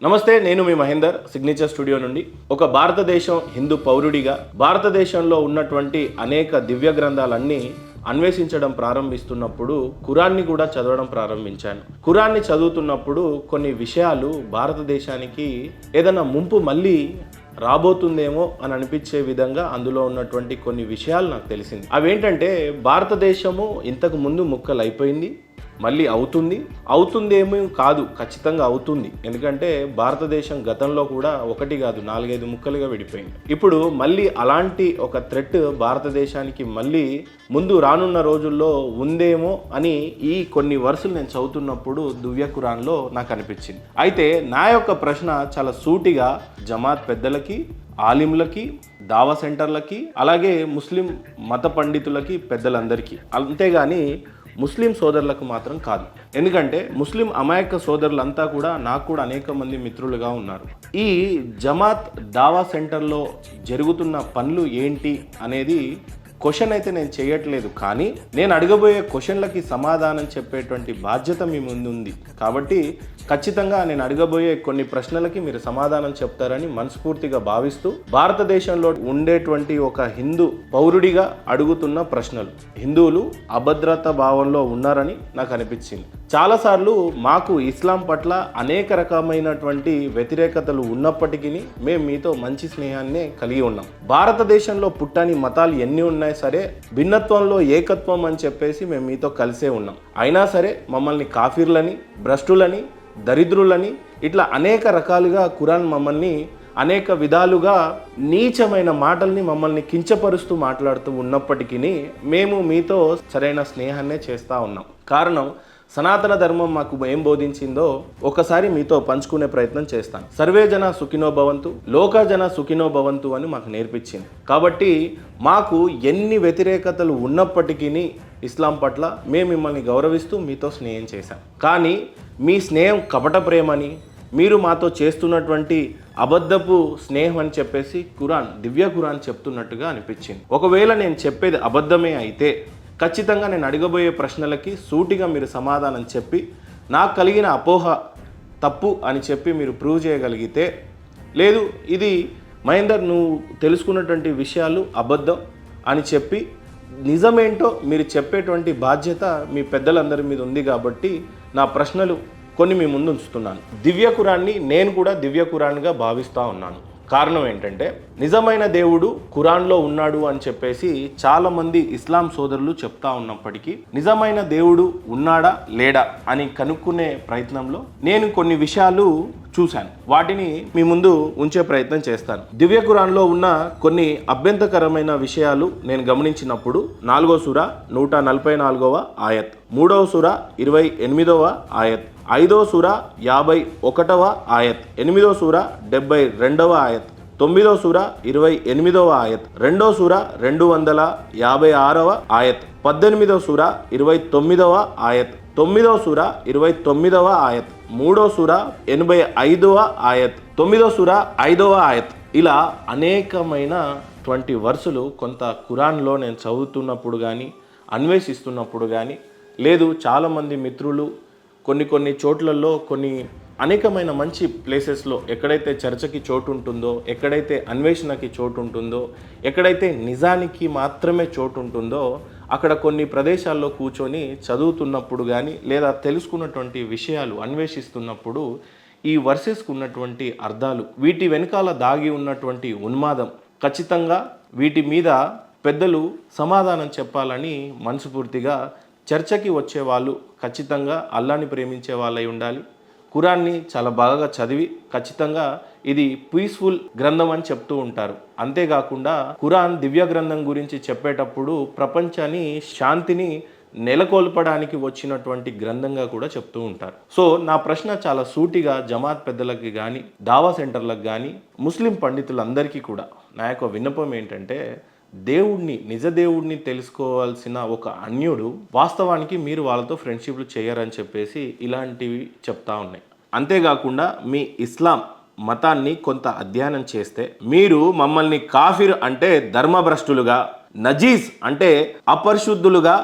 నమస్తే, నేను మీ Mahender signature studio నుండి. ఒక భారతదేశం హిందూ పౌరుడిగా భారతదేశంలో ఉన్నటువంటి అనేక దివ్య గ్రంథాలన్నీ అన్వేషించడం ప్రారంభిస్తున్నప్పుడు ఖురాన్ని కూడా చదవడం ప్రారంభించాను. ఖురాన్ని చదువుతున్నప్పుడు కొన్ని విషయాలు భారతదేశానికి ఏదైనా ముంపు మళ్ళీ రాబోతుందేమో అని అనిపించే విధంగా అందులో ఉన్నటువంటి కొన్ని విషయాలు నాకు తెలిసింది. అవేంటంటే, భారతదేశము ఇంతకు ముందు ముక్కలు అయిపోయింది, మళ్ళీ అవుతుందేమో కాదు, ఖచ్చితంగా అవుతుంది. ఎందుకంటే భారతదేశం గతంలో కూడా ఒకటి కాదు 4-5 ముక్కలుగా విడిపోయింది. ఇప్పుడు మళ్ళీ అలాంటి ఒక థ్రెట్ భారతదేశానికి మళ్ళీ ముందు రానున్న రోజుల్లో ఉందేమో అని ఈ కొన్ని వర్సులు నేను చదువుతున్నప్పుడు దివ్య ఖురాన్లో నాకు అనిపించింది. అయితే నా యొక్క ప్రశ్న చాలా సూటిగా జమాత్ పెద్దలకి, ఆలింలకి, దావా సెంటర్లకి, అలాగే ముస్లిం మత పండితులకి, పెద్దలందరికీ, అంతేగాని ముస్లిం సోదరులకు మాత్రం కాదు. ఎందుకంటే ముస్లిం అమాయక సోదరులంతా కూడా నాకు కూడా అనేక మంది మిత్రులుగా ఉన్నారు. ఈ జమాత్ దావా సెంటర్లో జరుగుతున్న పనులు ఏంటి అనేది క్వశ్చన్ అయితే నేను చేయట్లేదు, కానీ నేను అడగబోయే క్వశ్చన్లకి సమాధానం చెప్పేటువంటి బాధ్యత మీ ముందు ఉంది. కాబట్టి ఖచ్చితంగా నేను అడగబోయే కొన్ని ప్రశ్నలకి మీరు సమాధానం చెప్తారని మనస్ఫూర్తిగా భావిస్తూ, భారతదేశంలో ఉండేటువంటి ఒక హిందూ పౌరుడిగా అడుగుతున్న ప్రశ్నలు. హిందువులు అభద్రతా భావంలో ఉన్నారని నాకు అనిపించింది. చాలాసార్లు మాకు ఇస్లాం పట్ల అనేక రకమైనటువంటి వ్యతిరేకతలు ఉన్నప్పటికీ మేము మీతో మంచి స్నేహాన్నే కలిగి ఉన్నాం. భారతదేశంలో పుట్టని మతాలు ఎన్ని ఉన్నాయి సరే, భిన్నత్వంలో ఏకత్వం అని చెప్పేసి మేము మీతో కలిసే ఉన్నాం. అయినా సరే మమ్మల్ని కాఫీర్లని, భ్రష్టులని, దరిద్రులని, ఇట్లా అనేక రకాలుగా ఖురాన్ మమ్మల్ని అనేక విధాలుగా నీచమైన మాటల్ని మమ్మల్ని కించపరుస్తూ మాట్లాడుతూ ఉన్నప్పటికీ మేము మీతో సరైన స్నేహాన్నే చేస్తూ ఉన్నాం. కారణం, సనాతన ధర్మం మాకు ఏం బోధించిందో ఒకసారి మీతో పంచుకునే ప్రయత్నం చేస్తాను. సర్వే జన సుఖినో భవంతు, లోక జన సుఖినో భవంతు అని మాకు నేర్పించింది. కాబట్టి మాకు ఎన్ని వ్యతిరేకతలు ఉన్నప్పటికీ ఇస్లాం పట్ల మేము మిమ్మల్ని గౌరవిస్తూ మీతో స్నేహం చేశాం. కానీ మీ స్నేహం కపట ప్రేమని, మీరు మాతో చేస్తున్నటువంటి అబద్ధపు స్నేహం అని చెప్పేసి ఖురాన్, దివ్య ఖురాన్ చెప్తున్నట్టుగా అనిపించింది. ఒకవేళ నేను చెప్పేది అబద్ధమే అయితే ఖచ్చితంగా నేను అడగబోయే ప్రశ్నలకి సూటిగా మీరు సమాధానం చెప్పి, నాకు కలిగిన అపోహ తప్పు అని చెప్పి మీరు ప్రూవ్ చేయగలిగితే, లేదు ఇది మహేందర్ నువ్వు తెలుసుకున్నటువంటి విషయాలు అబద్ధం అని చెప్పి నిజమేంటో మీరు చెప్పేటువంటి బాధ్యత మీ పెద్దలందరి మీద ఉంది. కాబట్టి నా ప్రశ్నలు కొన్ని మీ ముందు ఉంచుతున్నాను. దివ్య ఖురాన్ని నేను కూడా దివ్య ఖురాన్గా భావిస్తూ ఉన్నాను. కారణం ఏంటంటే, నిజమైన దేవుడు ఖురాన్లో ఉన్నాడు అని చెప్పేసి చాలామంది ఇస్లాం సోదరులు చెప్తా ఉన్నప్పటికీ నిజమైన దేవుడు ఉన్నాడా లేడా అని కనుక్కునే ప్రయత్నంలో నేను కొన్ని విషయాలు చూశాను. వాటిని మీ ముందు ఉంచే ప్రయత్నం చేస్తాను. దివ్య ఖురాన్లో ఉన్న కొన్ని అభ్యంతరకరమైన విషయాలు నేను గమనించినప్పుడు 4వ సూర 144వ ఆయత్, 3వ సూర 28వ ఆయత్, 5వ సూర 51వ ఆయత్, 8వ సూర 72వ ఆయత్, 9వ సూర 28వ ఆయత్, 2వ సూర 256వ ఆయత్, 18వ సూర 29వ ఆయత్, 9వ సూర 29వ ఆయత్, 3వ సూర 85వ ఆయత్, 9వ సూర 5వ ఆయత్. ఇలా అనేకమైన 20 వర్సులు కొంత ఖురాన్లో నేను చదువుతున్నప్పుడు కానీ, అన్వేషిస్తున్నప్పుడు కానీ, లేదు చాలామంది మిత్రులు కొన్ని చోట్లలో కొన్ని అనేకమైన మంచి ప్లేసెస్లో ఎక్కడైతే చర్చకి చోటు ఉంటుందో, ఎక్కడైతే అన్వేషణకి చోటు ఉంటుందో, ఎక్కడైతే నిజానికి మాత్రమే చోటు ఉంటుందో, అక్కడ కొన్ని ప్రదేశాల్లో కూర్చొని చదువుతున్నప్పుడు కానీ, లేదా తెలుసుకున్నటువంటి విషయాలు అన్వేషిస్తున్నప్పుడు ఈ వర్సెస్కు ఉన్నటువంటి అర్థాలు, వీటి వెనకాల దాగి ఉన్నటువంటి ఉన్మాదం, ఖచ్చితంగా వీటి మీద పెద్దలు సమాధానం చెప్పాలని మనస్ఫూర్తిగా, చర్చకి వచ్చేవాళ్ళు ఖచ్చితంగా అల్లాని ప్రేమించే వాళ్ళై ఉండాలి. ఖురాన్ని చాలా బాగా చదివి ఖచ్చితంగా ఇది పీస్ఫుల్ గ్రంథం అని చెప్తూ ఉంటారు. అంతేకాకుండా ఖురాన్ దివ్య గ్రంథం గురించి చెప్పేటప్పుడు ప్రపంచాన్ని, శాంతిని నెలకొల్పడానికి వచ్చినటువంటి గ్రంథంగా కూడా చెప్తూ ఉంటారు. సో నా ప్రశ్న చాలా సూటిగా జమాత్ పెద్దలకి కానీ, దావా సెంటర్లకు కానీ, ముస్లిం పండితులందరికీ కూడా నా యొక్క విన్నపం ఏంటంటే, దేవుడిని, నిజ దేవుడిని తెలుసుకోవాల్సిన ఒక అన్యుడు వాస్తవానికి మీరు వాళ్ళతో ఫ్రెండ్షిప్లు చేయరని చెప్పేసి ఇలాంటివి చెప్తా ఉన్నాయి. అంతేకాకుండా మీ ఇస్లాం మతాన్ని కొంత అధ్యయనం చేస్తే మీరు మమ్మల్ని కాఫిర్ అంటే ధర్మభ్రష్టులుగా, నజీస్ అంటే అపరిశుద్ధులుగా,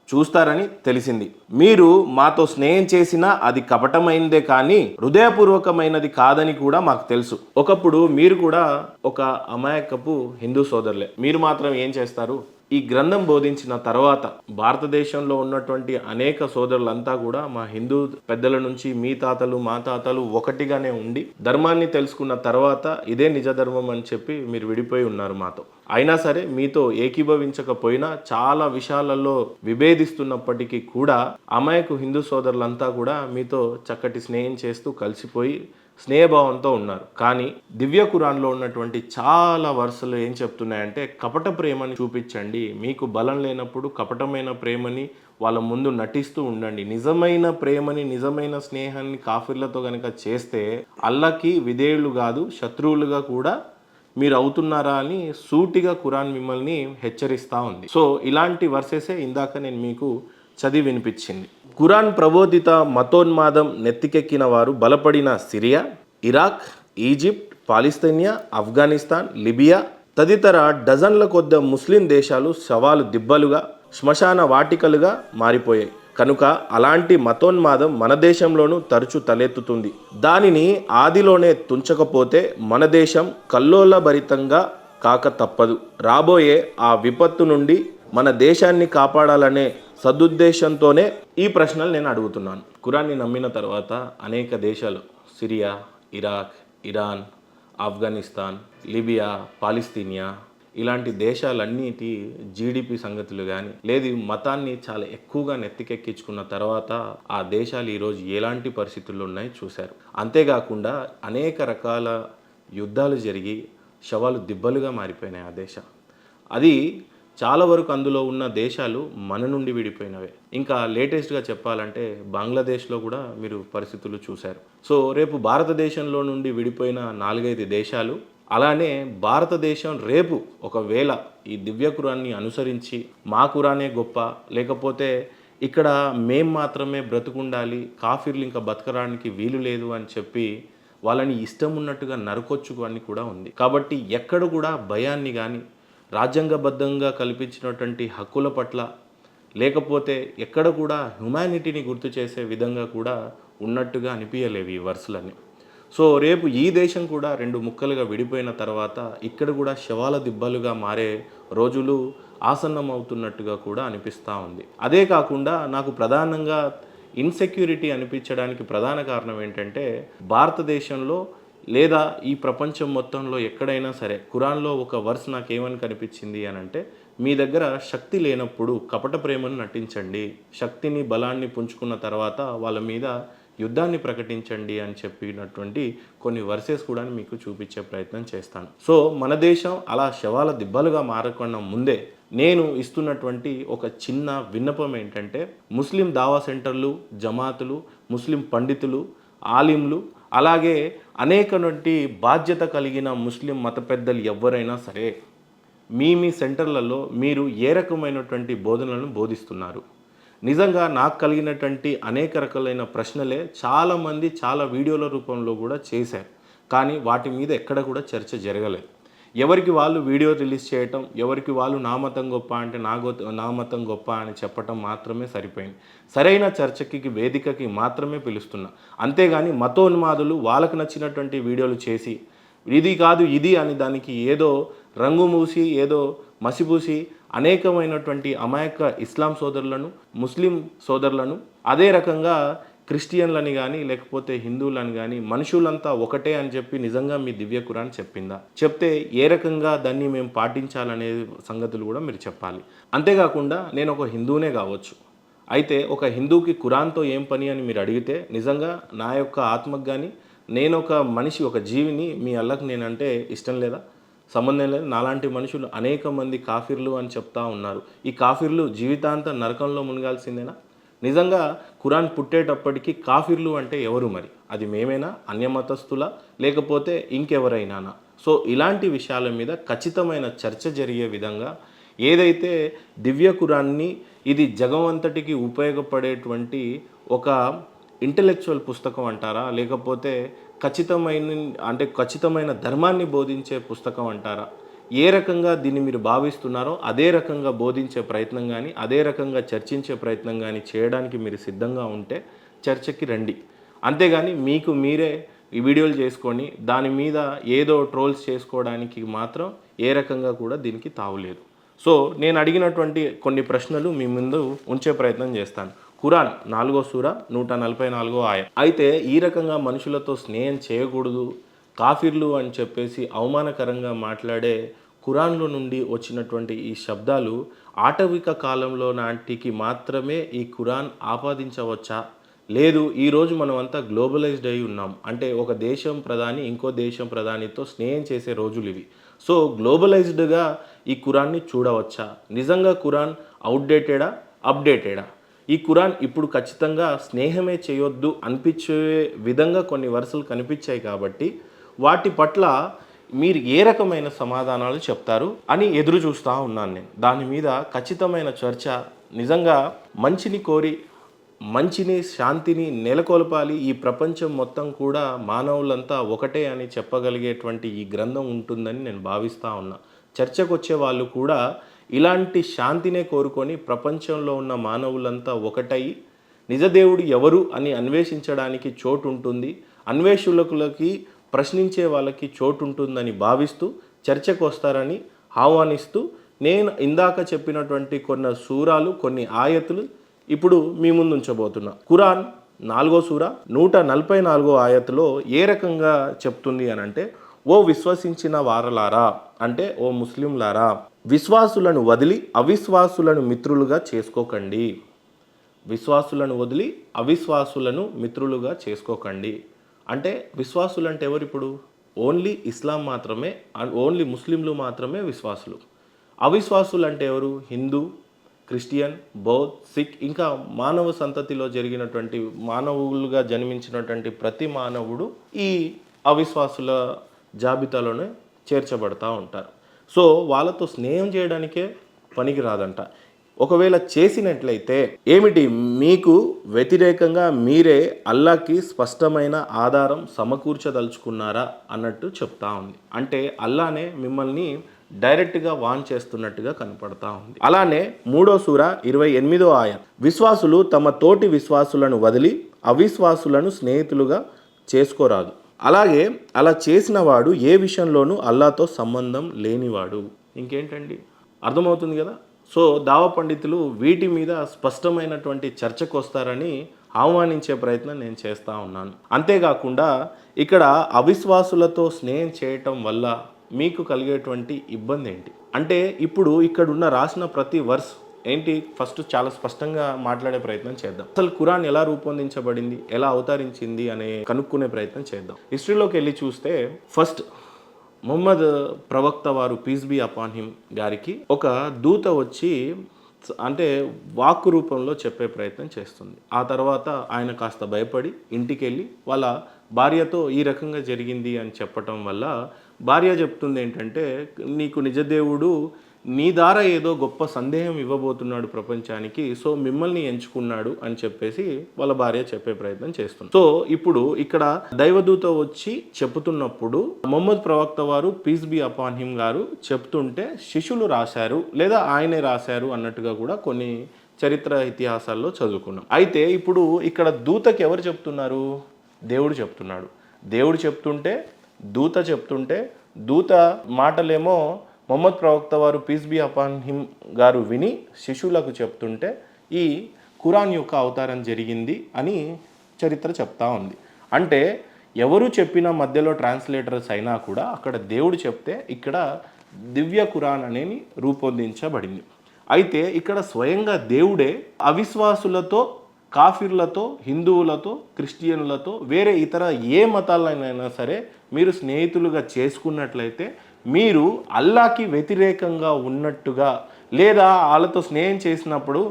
చూస్తారని తెలిసింది. మీరు మాతో స్నేహం చేసినా అది కపటమైనదే కానీ హృదయపూర్వకమైనది కాదని కూడా మాకు తెలుసు. ఒకప్పుడు మీరు కూడా ఒక అమాయకపు హిందూ సోదరులే. మీరు మాత్రం ఏం చేస్తారు? ఈ గ్రంథం బోధించిన తర్వాత భారతదేశంలో ఉన్నటువంటి అనేక సోదరులంతా కూడా మా హిందూ పెద్దల నుంచి మీ తాతలు మా తాతలు ఒకటిగానే ఉండి ధర్మాన్ని తెలుసుకున్న తర్వాత ఇదే నిజ ధర్మం అని చెప్పి మీరు విడిపోయి ఉన్నారు మాతో. అయినా సరే మీతో ఏకీభవించకపోయినా చాలా విషయాలలో విభేదిస్తున్నప్పటికీ కూడా అమాయకు హిందూ సోదరులంతా కూడా మీతో చక్కటి స్నేహం చేస్తూ కలిసిపోయి స్నేహభావంతో ఉన్నారు. కానీ దివ్య ఖురాన్లో ఉన్నటువంటి చాలా వరుసలు ఏం చెప్తున్నాయంటే కపట ప్రేమని చూపించండి, మీకు బలం లేనప్పుడు కపటమైన ప్రేమని వాళ్ళ ముందు నటిస్తూ ఉండండి, నిజమైన ప్రేమని నిజమైన స్నేహాన్ని కాఫీర్లతో కనుక చేస్తే అల్లాకి విధేయులు కాదు శత్రువులుగా కూడా మీరు అవుతున్నారా అని సూటిగా ఖురాన్ మిమ్మల్ని హెచ్చరిస్తూ ఉంది. సో ఇలాంటి వర్సెసే ఇందాక నేను మీకు చదివి వినిపించింది. ఖురాన్ ప్రబోధిత మతోన్మాదం నెత్తికెక్కిన వారు బలపడిన సిరియా, ఇరాక్, ఈజిప్ట్, పాలిస్తీనియా, ఆఫ్ఘనిస్తాన్, లిబియా తదితర డజన్ల కొద్ది ముస్లిం దేశాలు శవాలు దిబ్బలుగా శ్మశాన వాటికలుగా మారిపోయాయి. కనుక అలాంటి మతోన్మాదం మన దేశంలోనూ తరచూ తలెత్తుతుంది. దానిని ఆదిలోనే తుంచకపోతే మన దేశం కల్లోలభరితంగా కాక తప్పదు. రాబోయే ఆ విపత్తు నుండి మన దేశాన్ని కాపాడాలనే సదుద్దేశంతోనే ఈ ప్రశ్నలు నేను అడుగుతున్నాను. ఖురాన్ని నమ్మిన తర్వాత అనేక దేశాలు Syria, Iraq, Iran, Afghanistan, Libya, పాలిస్తీనియా ఇలాంటి దేశాలన్నిటి జీడిపి సంగతులు కానీ లేదు మతాన్ని చాలా ఎక్కువగా నెత్తికెక్కించుకున్న తర్వాత ఆ దేశాలు ఈరోజు ఎలాంటి పరిస్థితుల్లో ఉన్నాయో చూశారు. అంతేకాకుండా అనేక రకాల యుద్ధాలు జరిగి శవాలు దిబ్బలుగా మారిపోయినాయి ఆ దేశం. అది చాలా వరకు అందులో ఉన్న దేశాలు మన నుండి విడిపోయినవే. ఇంకా లేటెస్ట్గా చెప్పాలంటే బంగ్లాదేశ్లో కూడా మీరు పరిస్థితులు చూశారు. సో రేపు భారతదేశంలో నుండి విడిపోయిన 4-5 దేశాలు అలానే భారతదేశం రేపు ఒకవేళ ఈ దివ్య ఖురాన్ని అనుసరించి మా ఖురానే గొప్ప లేకపోతే ఇక్కడ మేం మాత్రమే బ్రతుకుండాలి కాఫీర్లు ఇంకా బతకడానికి వీలు లేదు అని చెప్పి వాళ్ళని ఇష్టం ఉన్నట్టుగా నరకొచ్చు అని కూడా ఉంది. కాబట్టి ఎక్కడ కూడా భయాన్ని కానీ రాజ్యాంగబద్ధంగా కల్పించినటువంటి హక్కుల పట్ల లేకపోతే ఎక్కడ కూడా హ్యుమానిటీని గుర్తు చేసే విధంగా కూడా ఉన్నట్టుగా అనిపించలేవు ఈ వర్సులన్నీ. సో రేపు ఈ దేశం కూడా 2 ముక్కలుగా విడిపోయిన తర్వాత ఇక్కడ కూడా శవాల దిబ్బలుగా మారే రోజులు ఆసన్నం అవుతున్నట్టుగా కూడా అనిపిస్తూ ఉంది. అదే కాకుండా నాకు ప్రధానంగా ఇన్సెక్యూరిటీ అనిపించడానికి ప్రధాన కారణం ఏంటంటే భారతదేశంలో లేదా ఈ ప్రపంచం మొత్తంలో ఎక్కడైనా సరే ఖురాన్లో ఒక వర్స్ నాకేమని కనిపించింది అని అంటే మీ దగ్గర శక్తి లేనప్పుడు కపట ప్రేమను నటించండి, శక్తిని బలాన్ని పుంజుకున్న తర్వాత వాళ్ళ మీద యుద్ధాన్ని ప్రకటించండి అని చెప్పినటువంటి కొన్ని వర్సెస్ కూడా మీకు చూపించే ప్రయత్నం చేస్తాను. సో మన దేశం అలా శవాల దిబ్బలుగా మారకుండా ముందే నేను ఇస్తున్నటువంటి ఒక చిన్న విన్నపం ఏంటంటే ముస్లిం దావా సెంటర్లు, జమాతులు, ముస్లిం పండితులు, ఆలింలు అలాగే అనేకటువంటి బాధ్యత కలిగిన ముస్లిం మత పెద్దలు ఎవరైనా సరే మీ సెంటర్లలో మీరు ఏ రకమైనటువంటి బోధనలను బోధిస్తున్నారు? నిజంగా నాకు కలిగినటువంటి అనేక రకాలైన ప్రశ్నలే చాలామంది చాలా వీడియోల రూపంలో కూడా చేశారు, కానీ వాటి మీద ఎక్కడ కూడా చర్చ జరగలేదు. ఎవరికి వాళ్ళు వీడియో రిలీజ్ చేయటం, ఎవరికి వాళ్ళు నా మతం గొప్ప అంటే నా మతం గొప్ప అని చెప్పటం మాత్రమే సరిపోయింది. సరైన చర్చకి వేదికకి మాత్రమే పిలుస్తున్నా. అంతేగాని మతోన్మాదులు వాళ్ళకు నచ్చినటువంటి వీడియోలు చేసి ఇది కాదు ఇది అని దానికి ఏదో రంగు మూసి ఏదో మసిపూసి అనేకమైనటువంటి అమాయక ఇస్లాం సోదరులను, ముస్లిం సోదరులను, అదే రకంగా క్రిస్టియన్లని కానీ లేకపోతే హిందువులని కానీ మనుషులంతా ఒకటే అని చెప్పి నిజంగా మీ దివ్య ఖురాన్ చెప్పిందా? చెప్తే ఏ రకంగా దాన్ని మేము పాటించాలనే సంగతులు కూడా మీరు చెప్పాలి. అంతేకాకుండా నేను ఒక హిందువునే కావచ్చు, అయితే ఒక హిందూకి ఖురాన్తో ఏం పని అని మీరు అడిగితే నిజంగా నా యొక్క ఆత్మకు కానీ నేను ఒక మనిషి ఒక జీవిని మీ అల్లకు నేనంటే ఇష్టం లేదా? సంబంధం లేదు. నాలాంటి మనుషులు అనేక మంది కాఫీర్లు అని చెప్తా ఉన్నారు. ఈ కాఫీర్లు జీవితాంతం నరకంలో మునగాల్సిందేనా? నిజంగా ఖురాన్ పుట్టేటప్పటికి కాఫీర్లు అంటే ఎవరు మరి? అది మేమేనా, అన్యమతస్థులా, లేకపోతే ఇంకెవరైనానా? సో ఇలాంటి విషయాల మీద ఖచ్చితమైన చర్చ జరిగే విధంగా ఏదైతే దివ్య ఖురాన్ని ఇది జగమంతటికి ఉపయోగపడేటువంటి ఒక ఇంటెలెక్చువల్ పుస్తకం అంటారా, లేకపోతే ఖచ్చితమైన ధర్మాన్ని బోధించే పుస్తకం అంటారా? ఏ రకంగా దీన్ని మీరు భావిస్తున్నారో అదే రకంగా బోధించే ప్రయత్నం కానీ, అదే రకంగా చర్చించే ప్రయత్నం కానీ చేయడానికి మీరు సిద్ధంగా ఉంటే చర్చకి రండి. అంతేగాని మీకు మీరే ఈ వీడియోలు చేసుకొని దాని మీద ఏదో ట్రోల్స్ చేసుకోవడానికి మాత్రం ఏ రకంగా కూడా దీనికి తావులేదు. సో నేను అడిగినటువంటి కొన్ని ప్రశ్నలు మీ ముందు ఉంచే ప్రయత్నం చేస్తాను. ఖురాన్ 4వ సూర 144వ ఆయత్. అయితే ఈ రకంగా మనుషులతో స్నేహం చేయకూడదు, కాఫిర్లు అని చెప్పేసి అవమానకరంగా మాట్లాడే ఖురాన్లో నుండి వచ్చినటువంటి ఈ శబ్దాలు ఆటవిక కాలంలో నాటికి మాత్రమే ఈ ఖురాన్ ఆపాదించవచ్చా? లేదు, ఈరోజు మనం అంతా గ్లోబలైజ్డ్ అయి ఉన్నాం. అంటే ఒక దేశం ప్రధాని ఇంకో దేశం ప్రధానితో స్నేహం చేసే రోజులు ఇవి. సో గ్లోబలైజ్డ్గా ఈ ఖురాన్ని చూడవచ్చా? నిజంగా ఖురాన్ అవుట్డేటెడా, అప్డేటెడా? ఈ ఖురాన్ ఇప్పుడు ఖచ్చితంగా స్నేహమే చేయొద్దు అనిపించే విధంగా కొన్ని వరుసలు కనిపించాయి కాబట్టి వాటి పట్ల మీరు ఏ రకమైన సమాధానాలు చెప్తారు అని ఎదురు చూస్తూ ఉన్నాను నేను. దాని మీద ఖచ్చితమైన చర్చ, నిజంగా మంచిని కోరి మంచిని శాంతిని నెలకొల్పాలి, ఈ ప్రపంచం మొత్తం కూడా మానవులంతా ఒకటే అని చెప్పగలిగేటువంటి ఈ గ్రంథం ఉంటుందని నేను భావిస్తూ ఉన్నా. చర్చకు వచ్చే వాళ్ళు కూడా ఇలాంటి శాంతినే కోరుకొని ప్రపంచంలో ఉన్న మానవులంతా ఒకటై నిజదేవుడు ఎవరు అని అన్వేషించడానికి చోటు ఉంటుంది, అన్వేషకులకి ప్రశ్నించే వాళ్ళకి చోటు ఉంటుందని భావిస్తూ చర్చకు వస్తారని ఆహ్వానిస్తూ నేను ఇందాక చెప్పినటువంటి కొన్ని సూరాలు, కొన్ని ఆయతులు ఇప్పుడు మీ ముందు ఉంచబోతున్నా. ఖురాన్ 4వ సూర 144వ ఆయతులో ఏ రకంగా చెప్తుంది అని అంటే, ఓ విశ్వసించిన వారలారా, అంటే ఓ ముస్లింలారా, విశ్వాసులను వదిలి అవిశ్వాసులను మిత్రులుగా చేసుకోకండి. విశ్వాసులను వదిలి అవిశ్వాసులను మిత్రులుగా చేసుకోకండి. అంటే విశ్వాసులు అంటే ఎవరు? ఇప్పుడు ఓన్లీ ఇస్లాం మాత్రమే, ఓన్లీ ముస్లింలు మాత్రమే విశ్వాసులు. అవిశ్వాసులు అంటే ఎవరు? హిందూ, క్రిస్టియన్, బౌద్ధ్, సిక్, ఇంకా మానవ సంతతిలో జరిగినటువంటి మానవులుగా జన్మించినటువంటి ప్రతి మానవుడు ఈ అవిశ్వాసుల జాబితాలోనే చేర్చబడతా ఉంటారు. సో వాళ్ళతో స్నేహం చేయడానికే పనికి రాదంట. ఒకవేళ చేసినట్లయితే ఏమిటి, మీకు వ్యతిరేకంగా మీరే అల్లాకి స్పష్టమైన ఆధారం సమకూర్చదలుచుకున్నారా అన్నట్టు చెప్తా ఉంది. అంటే అల్లానే మిమ్మల్ని డైరెక్ట్గా వాన్ చేస్తున్నట్టుగా కనపడతా ఉంది. అలానే 3వ సూర 28వ ఆయత్, విశ్వాసులు తమ తోటి విశ్వాసులను వదిలి అవిశ్వాసులను స్నేహితులుగా చేసుకోరాదు. అలాగే అలా చేసిన వాడు ఏ విషయంలోనూ అల్లాతో సంబంధం లేనివాడు. ఇంకేంటండి, అర్థమవుతుంది కదా? సో దావా పండితులు వీటి మీద స్పష్టమైనటువంటి చర్చకు వస్తారని ఆహ్వానించే ప్రయత్నం నేను చేస్తూ ఉన్నాను. అంతేకాకుండా ఇక్కడ అవిశ్వాసులతో స్నేహం చేయటం వల్ల మీకు కలిగేటువంటి ఇబ్బంది ఏంటి అంటే, ఇప్పుడు ఇక్కడున్న రాసిన ప్రతి వర్స్ ఏంటి, ఫస్ట్ చాలా స్పష్టంగా మాట్లాడే ప్రయత్నం చేద్దాం. అసలు ఖురాన్ ఎలా రూపొందించబడింది, ఎలా అవతరించింది అనే కనుక్కునే ప్రయత్నం చేద్దాం. హిస్టరీలోకి వెళ్ళి చూస్తే ఫస్ట్ ముహమ్మద్ ప్రవక్త వారు పీస్ బీ అపాన్ హిమ్ గారికి ఒక దూత వచ్చి అంటే వాక్కు రూపంలో చెప్పే ప్రయత్నం చేస్తుంది. ఆ తర్వాత ఆయన కాస్త భయపడి ఇంటికి వెళ్ళి వాళ్ళ భార్యతో ఈ రకంగా జరిగింది అని చెప్పటం వల్ల భార్య చెప్తుంది ఏంటంటే, నీకు నిజదేవుడు నీ ద్వారా ఏదో గొప్ప సందేహం ఇవ్వబోతున్నాడు ప్రపంచానికి, సో మిమ్మల్ని ఎంచుకున్నాడు అని చెప్పేసి వాళ్ళ భార్య చెప్పే ప్రయత్నం చేస్తుంది. సో ఇప్పుడు ఇక్కడ దైవదూత వచ్చి చెప్తున్నప్పుడు మొహమ్మద్ ప్రవక్త వారు పీస్ బీ అపాన్ హిమ్ గారు చెప్తుంటే శిష్యులు రాశారు లేదా ఆయనే రాశారు అన్నట్టుగా కూడా కొన్ని చరిత్ర ఇతిహాసాల్లో చదువుకున్నాం. అయితే ఇప్పుడు ఇక్కడ దూతకి ఎవరు చెప్తున్నారు? దేవుడు చెప్తున్నాడు. దేవుడు చెప్తుంటే, దూత చెప్తుంటే, దూత మాటలేమో మొహమ్మద్ ప్రవక్త వారు పీస్ బీ అపాన్ హిమ్ గారు విని శిష్యులకు చెప్తుంటే ఈ ఖురాన్ యొక్క అవతారం జరిగింది అని చరిత్ర చెప్తా ఉంది. అంటే ఎవరు చెప్పిన మధ్యలో ట్రాన్స్లేటర్స్ అయినా కూడా అక్కడ దేవుడు చెప్తే ఇక్కడ దివ్య ఖురాన్ అనేది రూపొందించబడింది. అయితే ఇక్కడ స్వయంగా దేవుడే అవిశ్వాసులతో, కాఫిర్లతో, హిందువులతో, క్రిస్టియన్లతో, వేరే ఇతర ఏ మతాలైనా సరే మీరు స్నేహితులుగా చేసుకున్నట్లయితే మీరు అల్లాకి వ్యతిరేకంగా ఉన్నట్టుగా, లేదా వాళ్ళతో స్నేహం చేసినప్పుడు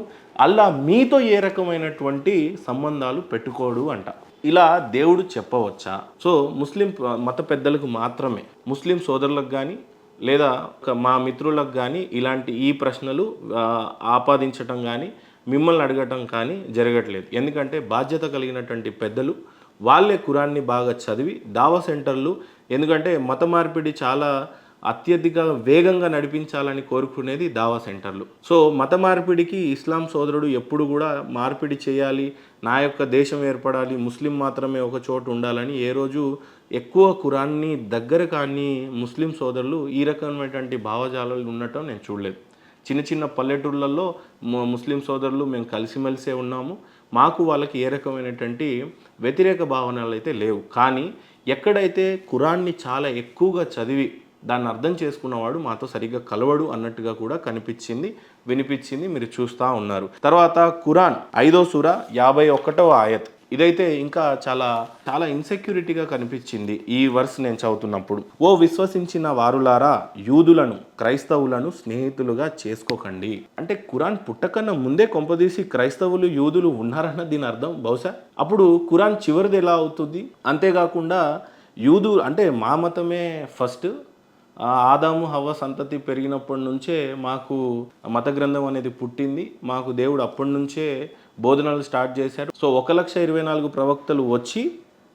అల్లా మీతో ఏ రకమైనటువంటి సంబంధాలు పెట్టుకోడు అంట. ఇలా దేవుడు చెప్పవచ్చా? సో ముస్లిం మత పెద్దలకు మాత్రమే, ముస్లిం సోదరులకు కానీ లేదా మా మిత్రులకు కానీ ఇలాంటి ఈ ప్రశ్నలు ఆపాదించటం కానీ మిమ్మల్ని అడగటం కానీ జరగట్లేదు. ఎందుకంటే బాధ్యత కలిగినటువంటి పెద్దలు వాళ్ళే ఖురాన్ని బాగా చదివి దావా సెంటర్లు, ఎందుకంటే మత మార్పిడి చాలా అత్యధిక వేగంగా నడిపించాలని కోరుకునేది దావా సెంటర్లు. సో మత మార్పిడికి ఇస్లాం సోదరుడు ఎప్పుడు కూడా మార్పిడి చేయాలి, నా యొక్క దేశం ఏర్పడాలి, ముస్లిం మాత్రమే ఒక చోటు ఉండాలని ఏ రోజు ఎక్కువ ఖురాన్ని దగ్గర కానీ ముస్లిం సోదరులు ఈ రకమైనటువంటి భావజాలాలు ఉండటం నేను చూడలేదు. చిన్న చిన్న పల్లెటూళ్ళల్లో ముస్లిం సోదరులు మేము కలిసిమెలిసే ఉన్నాము, మాకు వాళ్ళకి ఏ రకమైనటువంటి వ్యతిరేక భావనలు అయితే లేవు. కానీ ఎక్కడైతే ఖురాన్ని చాలా ఎక్కువగా చదివి దాన్ని అర్థం చేసుకున్నవాడు మాతో సరిగ్గా కలవడు అన్నట్టుగా కూడా కనిపించింది, వినిపించింది, మీరు చూస్తూ ఉన్నారు. తర్వాత ఖురాన్ 5వ సూర 51వ ఆయత్, ఇదైతే ఇంకా చాలా చాలా ఇన్సెక్యూరిటీగా కనిపించింది ఈ వర్స్ నేను చదువుతున్నప్పుడు. ఓ విశ్వసించిన వారులారా, యూదులను క్రైస్తవులను స్నేహితులుగా చేసుకోకండి. అంటే ఖురాన్ పుట్టకన్నా ముందే కొంపదీసి క్రైస్తవులు యూదులు ఉన్నారన్న దీని అర్థం బహుశా. అప్పుడు ఖురాన్ చివరిది ఎలా అవుతుంది? అంతేకాకుండా యూదు అంటే మా మతమే ఫస్ట్, ఆదాము హవ్వ సంతతి పెరిగినప్పటి నుంచే మాకు మత గ్రంథం అనేది పుట్టింది, మాకు దేవుడు అప్పటి నుంచే బోధనలు స్టార్ట్ చేశాడు. సో 1,24,000 ప్రవక్తలు వచ్చి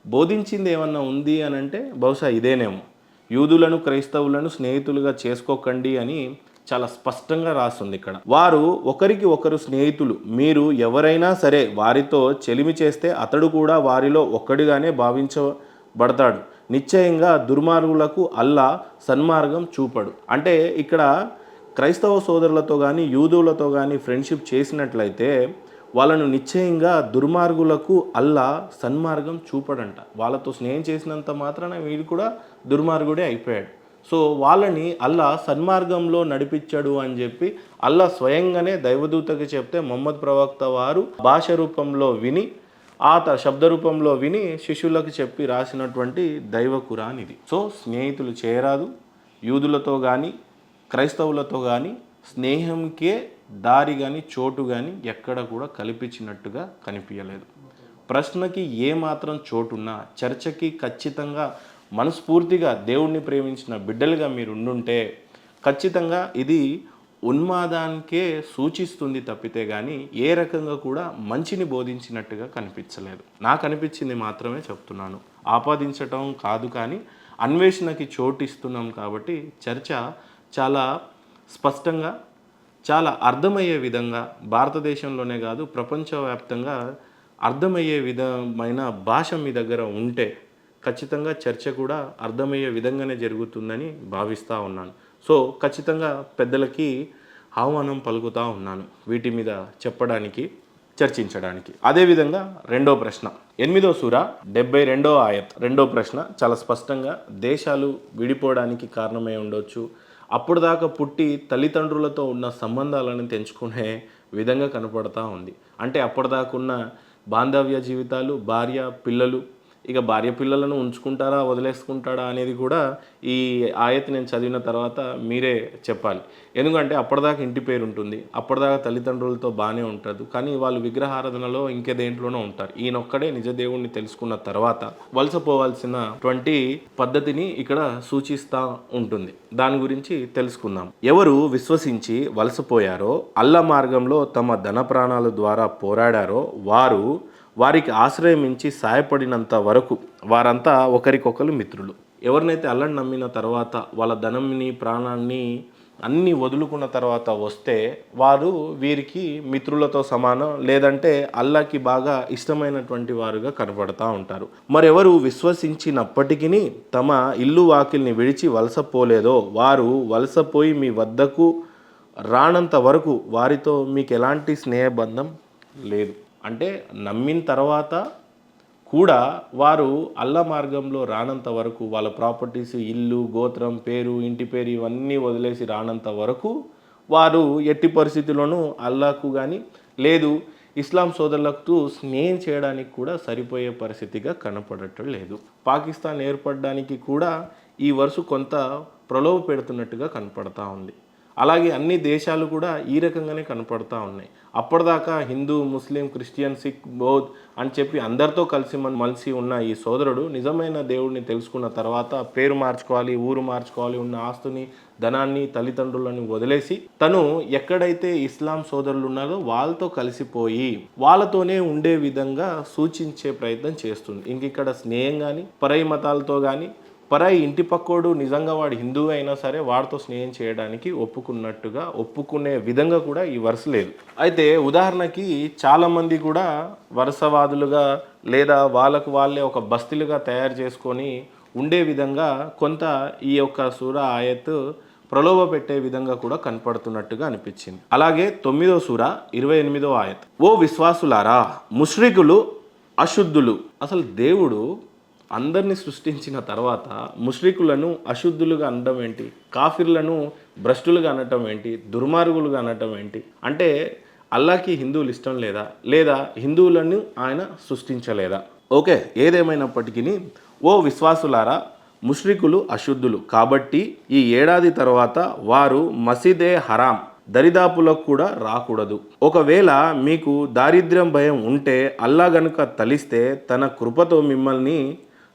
బోధించింది ఏమన్నా ఉంది అని అంటే బహుశా ఇదేనేమో. యూదులను క్రైస్తవులను స్నేహితులుగా చేసుకోకండి అని చాలా స్పష్టంగా రాస్తుంది ఇక్కడ. వారు ఒకరికి ఒకరు స్నేహితులు, మీరు ఎవరైనా సరే వారితో చెలిమి చేస్తే అతడు కూడా వారిలో ఒక్కడిగానే భావించబడతాడు. నిశ్చయంగా దుర్మార్గులకు అల్లా సన్మార్గం చూపడు. అంటే ఇక్కడ క్రైస్తవ సోదరులతో కానీ యూదులతో కానీ ఫ్రెండ్షిప్ చేసినట్లయితే వాళ్ళను నిశ్చయంగా దుర్మార్గులకు అల్లా సన్మార్గం చూపడంట. వాళ్ళతో స్నేహం చేసినంత మాత్రాన వీడు కూడా దుర్మార్గుడే అయిపోయాడు. సో వాళ్ళని అల్లా సన్మార్గంలో నడిపించాడు అని చెప్పి అల్లా స్వయంగానే దైవదూతకి చెప్తే మొహమ్మద్ ప్రవక్త వారు భాష రూపంలో విని శబ్ద రూపంలో విని శిష్యులకు చెప్పి రాసినటువంటి దైవ ఖురాన్ ఇది. సో స్నేహితులు చేయరాదు, యూదులతో కానీ క్రైస్తవులతో కానీ స్నేహంకే దారి కానీ చోటు కానీ ఎక్కడ కూడా కల్పించినట్టుగా కనిపించలేదు. ప్రశ్నకి ఏమాత్రం చోటున్నా, చర్చకి ఖచ్చితంగా మనస్ఫూర్తిగా దేవుణ్ణి ప్రేమించిన బిడ్డలుగా మీరు ఉండుంటే ఖచ్చితంగా ఇది ఉన్మాదానికే సూచిస్తుంది తప్పితే కానీ ఏ రకంగా కూడా మంచిని బోధించినట్టుగా కనిపించలేదు. నాకు అనిపించింది మాత్రమే చెప్తున్నాను, ఆపాదించటం కాదు. కానీ అన్వేషణకి చోటు ఇస్తున్నాం కాబట్టి చర్చ చాలా స్పష్టంగా, చాలా అర్థమయ్యే విధంగా, భారతదేశంలోనే కాదు ప్రపంచవ్యాప్తంగా అర్థమయ్యే విధమైన భాష మీ దగ్గర ఉంటే ఖచ్చితంగా చర్చ కూడా అర్థమయ్యే విధంగానే జరుగుతుందని భావిస్తూ ఉన్నాను. సో ఖచ్చితంగా పెద్దలకి ఆహ్వానం పలుకుతూ ఉన్నాను వీటి మీద చెప్పడానికి, చర్చించడానికి. అదేవిధంగా రెండో ప్రశ్న 8వ సూర 72వ ఆయత్, రెండో ప్రశ్న చాలా స్పష్టంగా దేశాలు విడిపోవడానికి కారణమై ఉండొచ్చు, అప్పుడు దాకా పుట్టి తల్లిదండ్రులతో ఉన్న సంబంధాలను తెంచుకునే విధంగా కనపడతా ఉంది. అంటే అప్పటిదాకా ఉన్న బాంధవ్య జీవితాలు, భార్య పిల్లలు, ఇక భార్య పిల్లలను ఉంచుకుంటారా వదిలేసుకుంటాడా అనేది కూడా ఈ ఆయత్ నేను చదివిన తర్వాత మీరే చెప్పాలి. ఎందుకంటే అప్పటిదాకా ఇంటి పేరు ఉంటుంది, అప్పటిదాకా తల్లిదండ్రులతో బాగానే ఉంటుంది, కానీ వాళ్ళు విగ్రహారాధనలో ఇంకేదేంట్లోనో ఉంటారు. ఈయనొక్కడే నిజ దేవుణ్ణి తెలుసుకున్న తర్వాత వలసపోవాల్సినటువంటి పద్ధతిని ఇక్కడ సూచిస్తూ ఉంటుంది. దాని గురించి తెలుసుకుందాం. ఎవరు విశ్వసించి వలసపోయారో, అల్లా మార్గంలో తమ ధన ప్రాణాల ద్వారా పోరాడారో వారికి ఆశ్రయం ఇచ్చి సాయపడినంత వరకు వారంతా ఒకరికొకరు మిత్రులు. ఎవరినైతే అల్లాహ్ని నమ్మిన తర్వాత వాళ్ళ ధనంని ప్రాణాన్ని అన్నీ వదులుకున్న తర్వాత వస్తే వారు వీరికి మిత్రులతో సమానం, లేదంటే అల్లాహ్కి బాగా ఇష్టమైనటువంటి వారుగా కనపడతా ఉంటారు. మరెవరు విశ్వసించినప్పటికీ తమ ఇల్లు వాకిల్ని విడిచి వలసపోలేదో వారు వలసపోయి మీ వద్దకు రానంత వరకు వారితో మీకు ఎలాంటి స్నేహబంధం లేదు. అంటే నమ్మిన తర్వాత కూడా వారు అల్లా మార్గంలో రానంత వరకు, వాళ్ళ ప్రాపర్టీస్, ఇల్లు, గోత్రం, పేరు, ఇంటి పేరు ఇవన్నీ వదిలేసి రానంత వరకు వారు ఎట్టి పరిస్థితుల్లోనూ అల్లాకు కానీ లేదు ఇస్లాం సోదరులకు స్నేహం చేయడానికి కూడా సరిపోయే పరిస్థితిగా కనపడటం లేదు. పాకిస్తాన్ ఏర్పడడానికి కూడా ఈ వరుస కొంత ప్రలోభ పెడుతున్నట్టుగా కనపడతా ఉంది. అలాగే అన్ని దేశాలు కూడా ఈ రకంగానే కనపడతా ఉన్నాయి. అప్పటిదాకా హిందూ, ముస్లిం, క్రిస్టియన్, సిక్, బౌద్ధ్ అని చెప్పి అందరితో కలిసి ఉన్న ఈ సోదరుడు నిజమైన దేవుడిని తెలుసుకున్న తర్వాత పేరు మార్చుకోవాలి, ఊరు మార్చుకోవాలి, ఉన్న ఆస్తుని, ధనాన్ని, తల్లిదండ్రులను వదిలేసి తను ఎక్కడైతే ఇస్లాం సోదరులు ఉన్నారో వాళ్ళతో కలిసిపోయి వాళ్ళతోనే ఉండే విధంగా సూచించే ప్రయత్నం చేస్తుంది. ఇంక ఇక్కడ స్నేహం కానీ, పరై మతాలతో కానీ పరాయి ఇంటి పక్కోడు నిజంగా వాడు హిందువు అయినా సరే వాడితో స్నేహం చేయడానికి ఒప్పుకునే విధంగా కూడా ఈ వరుస లేదు. అయితే ఉదాహరణకి చాలామంది కూడా వరుసవాదులుగా లేదా వాళ్ళకు వాళ్ళే ఒక బస్తీలుగా తయారు చేసుకొని ఉండే విధంగా కొంత ఈ యొక్క సూరా ఆయత్ ప్రలోభ పెట్టే విధంగా కూడా కనపడుతున్నట్టుగా అనిపించింది. అలాగే 9వ సూరా 28వ ఆయత్, ఓ విశ్వాసులారా, ముష్రికులు అశుద్ధులు. అసలు దేవుడు అందరిని సృష్టించిన తర్వాత ముష్రికులను అశుద్ధులుగా అనడం ఏంటి? కాఫిర్లను భ్రష్టులుగా అనటం ఏంటి? దుర్మార్గులుగా అనటం ఏంటి? అంటే అల్లాకి హిందువులు ఇష్టం లేదా హిందువులను ఆయన సృష్టించలేదా? ఓకే, ఏదేమైనప్పటికీ ఓ విశ్వాసులారా, ముష్రికులు అశుద్ధులు కాబట్టి ఈ ఏడాది తర్వాత వారు మసీదే హరాం దరిదాపులకు కూడా రాకూడదు. ఒకవేళ మీకు దారిద్ర్యం భయం ఉంటే అల్లా గనుక తలిస్తే తన కృపతో మిమ్మల్ని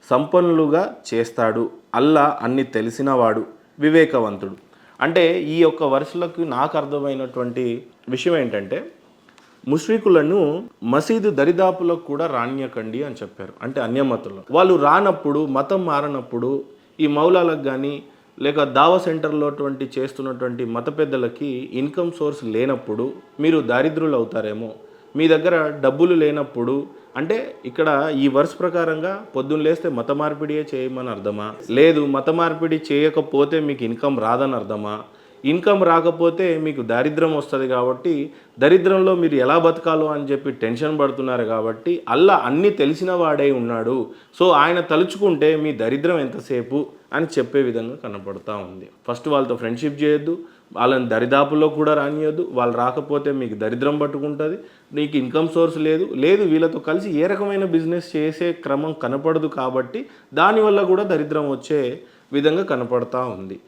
సంపన్నులుగా చేస్తాడు. అల్లా అన్ని తెలిసినవాడు, వివేకవంతుడు. అంటే ఈ యొక్క వరుసలకు నాకు అర్థమైనటువంటి విషయం ఏంటంటే, ముష్రికులను మసీదు దరిదాపులకు కూడా రానియకండి అని చెప్పారు. అంటే అన్యమతులు వాళ్ళు రానప్పుడు, మతం మారినప్పుడు, ఈ మౌలాలకు కానీ లేక దావా సెంటర్లో చేస్తున్నటువంటి మత పెద్దలకి ఇన్కమ్ సోర్స్ లేనప్పుడు మీరు దారిద్రులు అవుతారేమో, మీ దగ్గర డబ్బులు లేనప్పుడు. అంటే ఇక్కడ ఈ వర్స్ ప్రకారంగా పొద్దున్న లేస్తే మత మార్పిడియే చేయమని అర్థమా? లేదు, మత మార్పిడి చేయకపోతే మీకు ఇన్కమ్ రాదని అర్థమా? ఇన్కమ్ రాకపోతే మీకు దారిద్రం వస్తుంది కాబట్టి దరిద్రంలో మీరు ఎలా బతకాలో అని చెప్పి టెన్షన్ పడుతున్నారు కాబట్టి అల్లా అన్నీ తెలిసిన వాడే ఉన్నాడు. సో ఆయన తలుచుకుంటే మీ దరిద్రం ఎంతసేపు అని చెప్పే విధంగా కనపడుతూ ఉంది. ఫస్ట్ వాళ్ళతో ఫ్రెండ్షిప్ చేయొద్దు, వాళ్ళని దరిదాపుల్లో కూడా రానియొద్దు. వాళ్ళు రాకపోతే మీకు దరిద్రం పట్టుకుంటుంది, నీకు ఇన్కమ్ సోర్స్ లేదు, వీళ్ళతో కలిసి ఏ రకమైన బిజినెస్ చేసే క్రమం కనపడదు కాబట్టి దానివల్ల కూడా దరిద్రం వచ్చే విధంగా కనపడతా ఉంది.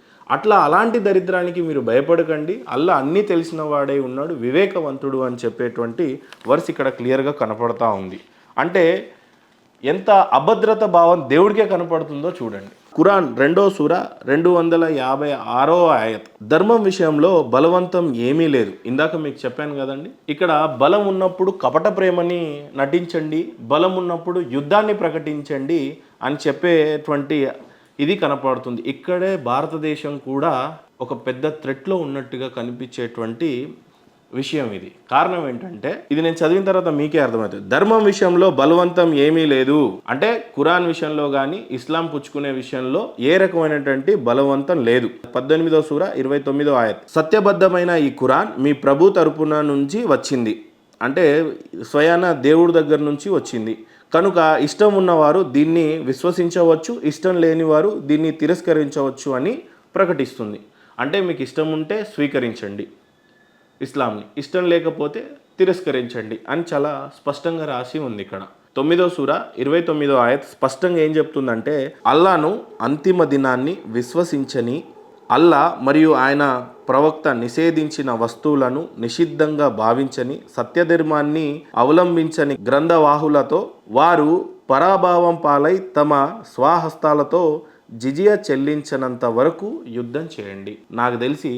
అలాంటి దరిద్రానికి మీరు భయపడకండి, అల్లా అన్నీ తెలిసిన వాడే ఉన్నాడు, వివేకవంతుడు అని చెప్పేటువంటి వర్స్ ఇక్కడ క్లియర్గా కనపడతా ఉంది. అంటే ఎంత అభద్రత భావం దేవుడికే కనపడుతుందో చూడండి. ఖురాన్ 2వ సూర 256వ ఆయత్, ధర్మం విషయంలో బలవంతం ఏమీ లేదు. ఇందాక మీకు చెప్పాను కదండి, ఇక్కడ బలం ఉన్నప్పుడు కపట ప్రేమని నటించండి, బలం ఉన్నప్పుడు యుద్ధాన్ని ప్రకటించండి అని చెప్పేటువంటి ఇది కనపడుతుంది. ఇక్కడే భారతదేశం కూడా ఒక పెద్ద థ్రెట్లో ఉన్నట్టుగా కనిపించేటువంటి విషయం ఇది. కారణం ఏంటంటే, ఇది నేను చదివిన తర్వాత మీకే అర్థమవుతుంది. ధర్మం విషయంలో బలవంతం ఏమీ లేదు అంటే ఖురాన్ విషయంలో కానీ ఇస్లాం పుచ్చుకునే విషయంలో ఏ రకమైనటువంటి బలవంతం లేదు. 18వ సూర 29వ ఆయత్, సత్యబద్ధమైన ఈ ఖురాన్ మీ ప్రభు తరపున నుంచి వచ్చింది, అంటే స్వయాన దేవుడి దగ్గర నుంచి వచ్చింది కనుక ఇష్టం ఉన్నవారు దీన్ని విశ్వసించవచ్చు, ఇష్టం లేని వారు దీన్ని తిరస్కరించవచ్చు అని ప్రకటిస్తుంది. అంటే మీకు ఇష్టం ఉంటే స్వీకరించండి ఇస్లాంని, ఇష్టం లేకపోతే తిరస్కరించండి అని చాలా స్పష్టంగా రాసి ఉంది ఇక్కడ. 9వ సూర 29వ ఆయత్ స్పష్టంగా ఏం చెప్తుందంటే, అల్లాను అంతిమ దినాన్ని విశ్వసించని, అల్లా మరియు ఆయన ప్రవక్త నిషేధించిన వస్తువులను నిషిద్ధంగా భావించని, సత్యధర్మాన్ని అవలంబించని గ్రంథవాహులతో వారు పరాభావం పాలై తమ స్వహస్తాలతో జిజియా చెల్లించినంత వరకు యుద్ధం చేయండి. నాకు తెలిసి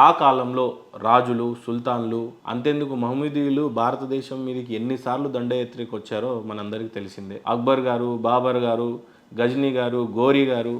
ఆ కాలంలో రాజులు, సుల్తాన్లు, అంతెందుకు మహమ్మదీయులు భారతదేశం మీదకి ఎన్నిసార్లు దండయాత్రకు వచ్చారో మనందరికీ తెలిసిందే. అక్బర్ గారు, బాబర్ గారు, గజనీ గారు, గోరీ గారు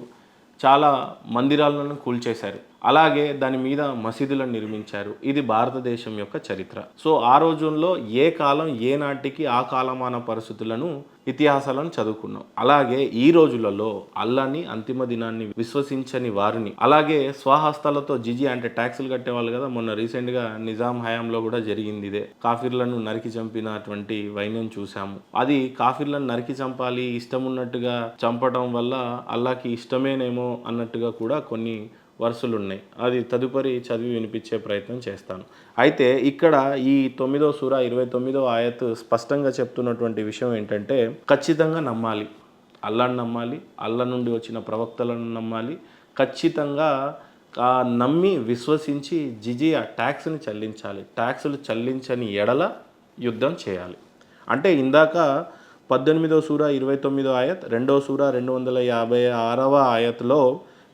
చాలా మందిరాలను కూల్చేశారు. అలాగే దాని మీద మసీదులను నిర్మించారు. ఇది భారతదేశం యొక్క చరిత్ర. సో ఆ రోజుల్లో ఏ కాలం ఏ నాటికి ఆ కాలమాన పరిస్థితులను ఇతిహాసాలను చదువుకున్నాం. అలాగే ఈ రోజులలో అల్లాని అంతిమ దినాన్ని విశ్వసించని వారిని, అలాగే స్వహస్తాలతో జిజి అంటే ట్యాక్సులు కట్టేవాళ్ళు కదా, మొన్న రీసెంట్గా నిజాం హయాంలో కూడా జరిగింది ఇదే. కాఫీర్లను నరికి చంపినటువంటి వైనం చూసాము. అది కాఫీర్లను నరికి చంపాలి, ఇష్టం ఉన్నట్టుగా చంపడం వల్ల అల్లాకి ఇష్టమేనేమో అన్నట్టుగా కూడా కొన్ని వరుసలు ఉన్నాయి. అది తదుపరి చదివి వినిపించే ప్రయత్నం చేస్తాను. అయితే ఇక్కడ ఈ 9వ సూర 29వ ఆయత్ స్పష్టంగా చెప్తున్నటువంటి విషయం ఏంటంటే, ఖచ్చితంగా నమ్మాలి, అల్లాని నమ్మాలి, అల్లా నుండి వచ్చిన ప్రవక్తలను నమ్మాలి, ఖచ్చితంగా నమ్మి విశ్వసించి జిజియా ట్యాక్స్ని చెల్లించాలి. ట్యాక్సులు చెల్లించని ఎడల యుద్ధం చేయాలి. అంటే ఇందాక 18వ సూర 29వ ఆయత్, 2వ సూర 256వ ఆయత్లో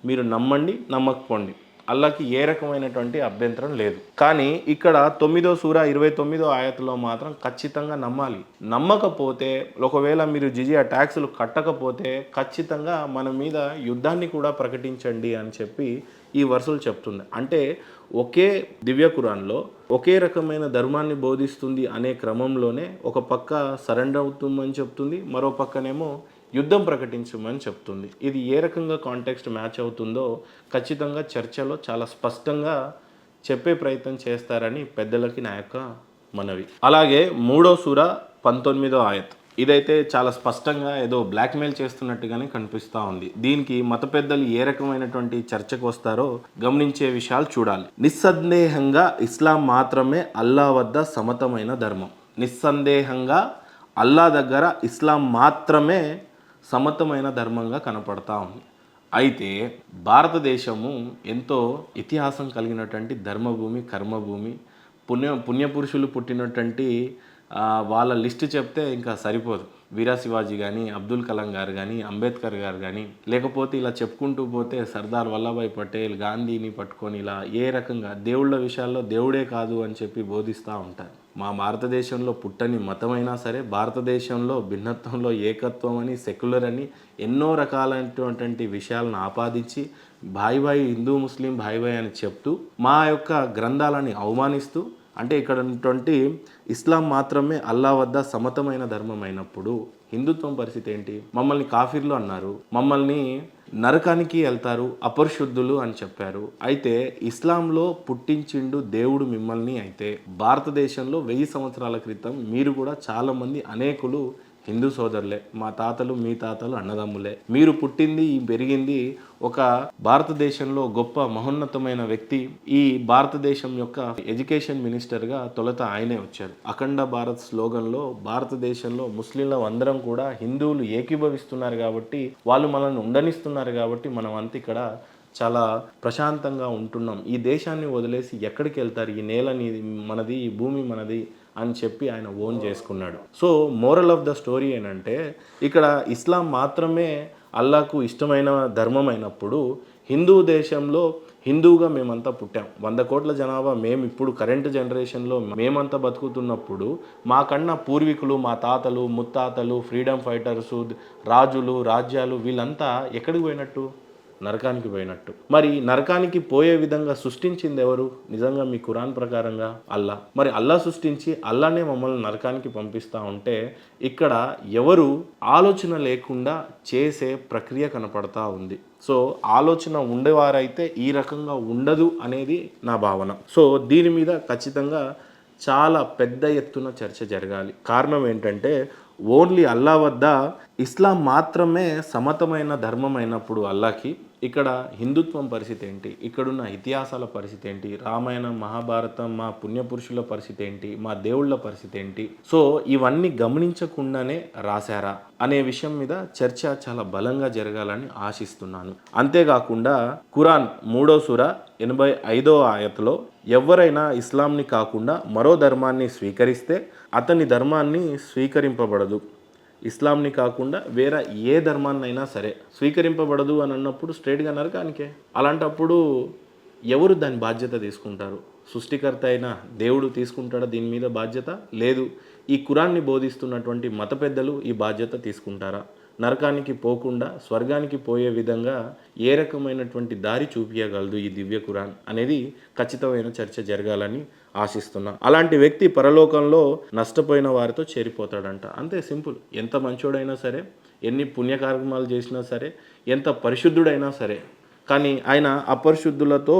మీరు నమ్మండి, నమ్మకపోండి, అల్లాకి ఏ రకమైనటువంటి అభ్యంతరం లేదు. కానీ ఇక్కడ 9వ సూరా 29వ ఆయతలో మాత్రం ఖచ్చితంగా నమ్మాలి. నమ్మకపోతే ఒకవేళ మీరు జిజియా ట్యాక్సులు కట్టకపోతే ఖచ్చితంగా మన మీద యుద్ధాన్ని కూడా ప్రకటించండి అని చెప్పి ఈ వర్సులు చెప్తుంది. అంటే ఒకే దివ్య ఖురాన్లో ఒకే రకమైన ధర్మాన్ని బోధిస్తుంది అనే క్రమంలోనే ఒక పక్క సరెండర్ అవుతుందని చెప్తుంది, మరో పక్కనేమో యుద్ధం ప్రకటించమని చెప్తుంది. ఇది ఏ రకంగా కాంటెక్స్ట్ మ్యాచ్ అవుతుందో ఖచ్చితంగా చర్చలో చాలా స్పష్టంగా చెప్పే ప్రయత్నం చేస్తారని పెద్దలకి నా యొక్క మనవి. అలాగే 3వ సూర 19వ ఆయత్, ఇదైతే చాలా స్పష్టంగా ఏదో బ్లాక్మెయిల్ చేస్తున్నట్టుగానే కనిపిస్తూ ఉంది. దీనికి మత పెద్దలు ఏ రకమైనటువంటి చర్చకు వస్తారో గమనించే విషయాలు చూడాలి. నిస్సందేహంగా ఇస్లాం మాత్రమే అల్లా వద్ద సమతమైన ధర్మం. నిస్సందేహంగా అల్లా దగ్గర ఇస్లాం మాత్రమే సమతమైన ధర్మంగా కనపడతా ఉంది. అయితే భారతదేశము ఎంతో ఇతిహాసం కలిగినటువంటి ధర్మభూమి, కర్మభూమి, పుణ్యపురుషులు పుట్టినటువంటి వాళ్ళ లిస్ట్ చెప్తే ఇంకా సరిపోదు. వీరా శివాజీ కానీ, అబ్దుల్ కలాం గారు కానీ, అంబేద్కర్ గారు కానీ, లేకపోతే ఇలా చెప్పుకుంటూ పోతే సర్దార్ వల్లభాయ్ పటేల్, గాంధీని పట్టుకొని ఇలా ఏ రకంగా దేవుళ్ళ విషయాల్లో దేవుడే కాదు అని చెప్పి బోధిస్తూ ఉంటారు. మా భారతదేశంలో పుట్టని మతమైనా సరే, భారతదేశంలో భిన్నత్వంలో ఏకత్వం అని, సెక్యులర్ అని ఎన్నో రకాలైనటువంటి విషయాలను ఆపాదించి భాయ్ భాయ్, హిందూ ముస్లిం భాయ్ భాయ్ అని చెప్తూ మా యొక్క గ్రంథాలని అవమానిస్తూ, అంటే ఇక్కడ ఉన్నటువంటి ఇస్లాం మాత్రమే అల్లా వద్ద సమతమైన ధర్మం అయినప్పుడు హిందుత్వం పరిస్థితి ఏంటి? మమ్మల్ని కాఫీర్లు అన్నారు, మమ్మల్ని నరకానికి వెళ్తారు, అపరిశుద్ధులు అని చెప్పారు. అయితే ఇస్లాంలో పుట్టించిండు దేవుడు మిమ్మల్ని. అయితే భారతదేశంలో 1000 సంవత్సరాల క్రితం మీరు కూడా చాలామంది అనేకులు హిందూ సోదరులే, మా తాతలు మీ తాతలు అన్నదమ్ములే. మీరు పుట్టింది పెరిగింది ఒక భారతదేశంలో గొప్ప మహోన్నతమైన వ్యక్తి. ఈ భారతదేశం యొక్క ఎడ్యుకేషన్ మినిస్టర్గా తొలుత ఆయనే వచ్చారు. అఖండ భారత్ స్లోగన్లో భారతదేశంలో ముస్లింలు అందరం కూడా హిందువులు ఏకీభవిస్తున్నారు కాబట్టి, వాళ్ళు మనల్ని ఉండనిస్తున్నారు కాబట్టి మనం అంతా ఇక్కడ చాలా ప్రశాంతంగా ఉంటున్నాం. ఈ దేశాన్ని వదిలేసి ఎక్కడికి వెళ్తారు? ఈ నేలని మనది, ఈ భూమి మనది అని చెప్పి ఆయన ఓన్ చేసుకున్నాడు. So moral of the story ఏంటంటే, ఇక్కడ ఇస్లాం మాత్రమే అల్లాకు ఇష్టమైన ధర్మం అయినప్పుడు హిందూ దేశంలో హిందూగా మేమంతా పుట్టాం. 100 కోట్ల జనాభా మేము ఇప్పుడు కరెంట్ జనరేషన్లో మేమంతా బతుకుతున్నప్పుడు మాకన్నా పూర్వీకులు, మా తాతలు ముత్తాతలు, ఫ్రీడమ్ ఫైటర్సు, రాజులు, రాజ్యాలు వీళ్ళంతా ఎక్కడికి పోయినట్టు? నరకానికి పోయినట్టు. మరి నరకానికి పోయే విధంగా సృష్టించింది ఎవరు? నిజంగా మీ ఖురాన్ ప్రకారంగా అల్లా. మరి అల్లా సృష్టించి అల్లానే మమ్మల్ని నరకానికి పంపిస్తూ ఉంటే ఇక్కడ ఎవరు ఆలోచన లేకుండా చేసే ప్రక్రియ కనపడతా ఉంది. సో ఆలోచన ఉండేవారైతే ఈ రకంగా ఉండదు అనేది నా భావన. సో దీని మీద ఖచ్చితంగా చాలా పెద్ద ఎత్తున చర్చ జరగాలి. కారణం ఏంటంటే, ఓన్లీ అల్లా వద్ద ఇస్లాం మాత్రమే సమతమైన ధర్మం అయినప్పుడు అల్లాకి ఇక్కడ హిందుత్వం పరిస్థితి ఏంటి? ఇక్కడున్న ఇతిహాసాల పరిస్థితి ఏంటి? రామాయణం, మహాభారతం, మా పుణ్యపురుషుల పరిస్థితి ఏంటి? మా దేవుళ్ళ పరిస్థితి ఏంటి? సో ఇవన్నీ గమనించకుండానే రాశారా అనే విషయం మీద చర్చ చాలా బలంగా జరగాలని ఆశిస్తున్నాను. అంతేకాకుండా ఖురాన్ 3వ సూర 85వ ఆయతలో ఎవరైనా ఇస్లాంని కాకుండా మరో ధర్మాన్ని స్వీకరిస్తే అతని ధర్మాన్ని స్వీకరింపబడదు. ఇస్లాంని కాకుండా వేరే ఏ ధర్మాన్నైనా సరే స్వీకరింపబడదు అని అన్నప్పుడు స్ట్రైట్గా నరకానికే. అలాంటప్పుడు ఎవరు దాని బాధ్యత తీసుకుంటారు? సృష్టికర్త అయిన దేవుడు తీసుకుంటాడా దీని మీద బాధ్యత? లేదు. ఈ ఖురాన్ని బోధిస్తున్నటువంటి మత పెద్దలు ఈ బాధ్యత తీసుకుంటారా? నరకానికి పోకుండా స్వర్గానికి పోయే విధంగా ఏ రకమైనటువంటి దారి చూపించగలదు ఈ దివ్య ఖురాన్ అనేది ఖచ్చితమైన చర్చ జరగాలని ఆశిస్తున్నా. అలాంటి వ్యక్తి పరలోకంలో నష్టపోయిన వారితో చేరిపోతాడంట. అంతే సింపుల్. ఎంత మంచోడైనా సరే, ఎన్ని పుణ్యకార్యక్రమాలు చేసినా సరే, ఎంత పరిశుద్ధుడైనా సరే, కానీ ఆయన అపరిశుద్ధులతో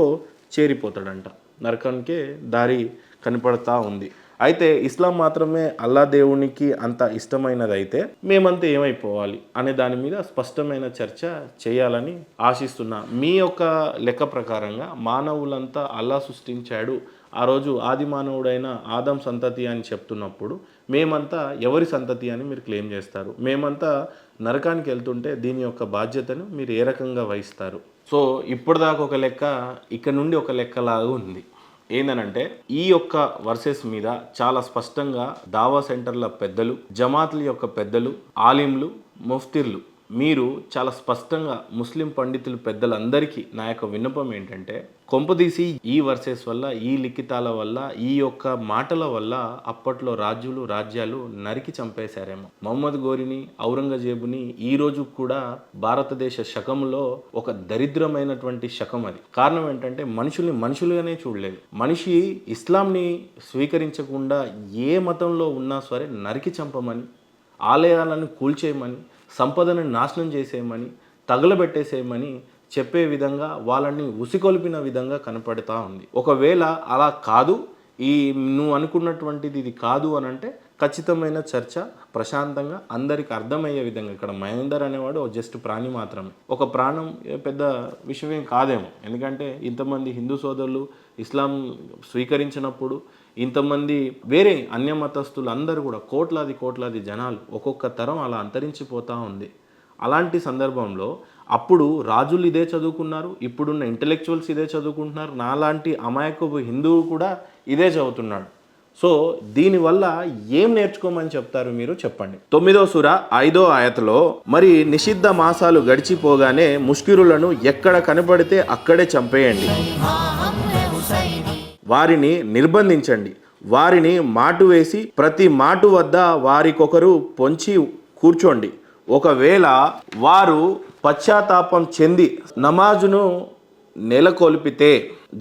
చేరిపోతాడంట. నరకానికే దారి కనపడతా ఉంది. అయితే ఇస్లాం మాత్రమే అల్లా దేవునికి అంత ఇష్టమైనది అయితే మేమంతా ఏమైపోవాలి అనే దాని మీద స్పష్టమైన చర్చ చేయాలని ఆశిస్తున్నా. మీ యొక్క లెక్క ప్రకారంగా మానవులంతా అల్లా సృష్టించాడు, ఆ రోజు ఆది మానవుడైన ఆదం సంతతి అని చెప్తున్నప్పుడు మేమంతా ఎవరి సంతతి అని మీరు క్లెయిమ్ చేస్తారు? మేమంతా నరకానికి వెళ్తుంటే దీని యొక్క బాధ్యతను మీరు ఏ రకంగా వహిస్తారు? సో ఇప్పటిదాకా ఒక లెక్క, ఇక్కడ నుండి ఒక లెక్కలాగా ఉంది. ఏందనంటే, ఈ యొక్క వర్సెస్ మీద చాలా స్పష్టంగా దావా సెంటర్ల పెద్దలు, జమాతుల యొక్క పెద్దలు, ఆలింలు, ముఫ్తిర్లు మీరు చాలా స్పష్టంగా ముస్లిం పండితులు పెద్దలందరికీ నా యొక్క విన్నపం ఏంటంటే, కొంపదీసి ఈ వర్సెస్ వల్ల, ఈ లిఖితాల వల్ల, ఈ యొక్క మాటల వల్ల అప్పట్లో రాజ్యాలు నరికి చంపేశారేమో. మహమ్మద్ గోరిని, ఔరంగజేబుని ఈ రోజు కూడా భారతదేశ శకంలో ఒక దరిద్రమైనటువంటి శకం అది. కారణం ఏంటంటే మనుషుల్ని మనుషులుగానే చూడలేదు. మనిషి ఇస్లాంని స్వీకరించకుండా ఏ మతంలో ఉన్నా సరే నరికి చంపమని, ఆలయాలను కూల్చేయమని, సంపదను నాశనం చేసేయమని, తగలబెట్టేసేయమని చెప్పే విధంగా వాళ్ళని ఉసికొల్పిన విధంగా కనపడతా ఉంది. ఒకవేళ అలా కాదు, నువ్వు అనుకున్నటువంటిది ఇది కాదు అని అంటే ఖచ్చితమైన చర్చ ప్రశాంతంగా అందరికి అర్థమయ్యే విధంగా. ఇక్కడ మహేందర్ అనేవాడు జస్ట్ ప్రాణి మాత్రమే. ఒక ప్రాణం పెద్ద విషయం కాదేమో. ఎందుకంటే ఇంతమంది హిందూ సోదరులు ఇస్లాం స్వీకరించినప్పుడు ఇంతమంది వేరే అన్య మతస్థులు అందరూ కూడా కోట్లాది జనాలు ఒక్కొక్క తరం అలా అంతరించిపోతూ ఉంది. అలాంటి సందర్భంలో అప్పుడు రాజులు ఇదే చదువుకున్నారు, ఇప్పుడున్న ఇంటెలెక్చువల్స్ ఇదే చదువుకుంటున్నారు, నాలాంటి అమాయకపు హిందువు కూడా ఇదే చదువుతున్నాడు. సో దీనివల్ల ఏం నేర్చుకోమని చెప్తారు మీరు చెప్పండి. 9వ సూర 5వ ఆయతలో, మరి నిషిద్ధ మాసాలు గడిచిపోగానే ముష్కిరులను ఎక్కడ కనపడితే అక్కడే చంపేయండి, వారిని నిర్బంధించండి, వారిని మాటు వేసి ప్రతి మాటు వద్ద వారికొకరు పొంచి కూర్చోండి. ఒకవేళ వారు పశ్చాత్తాపం చెంది నమాజును నెలకొల్పితే,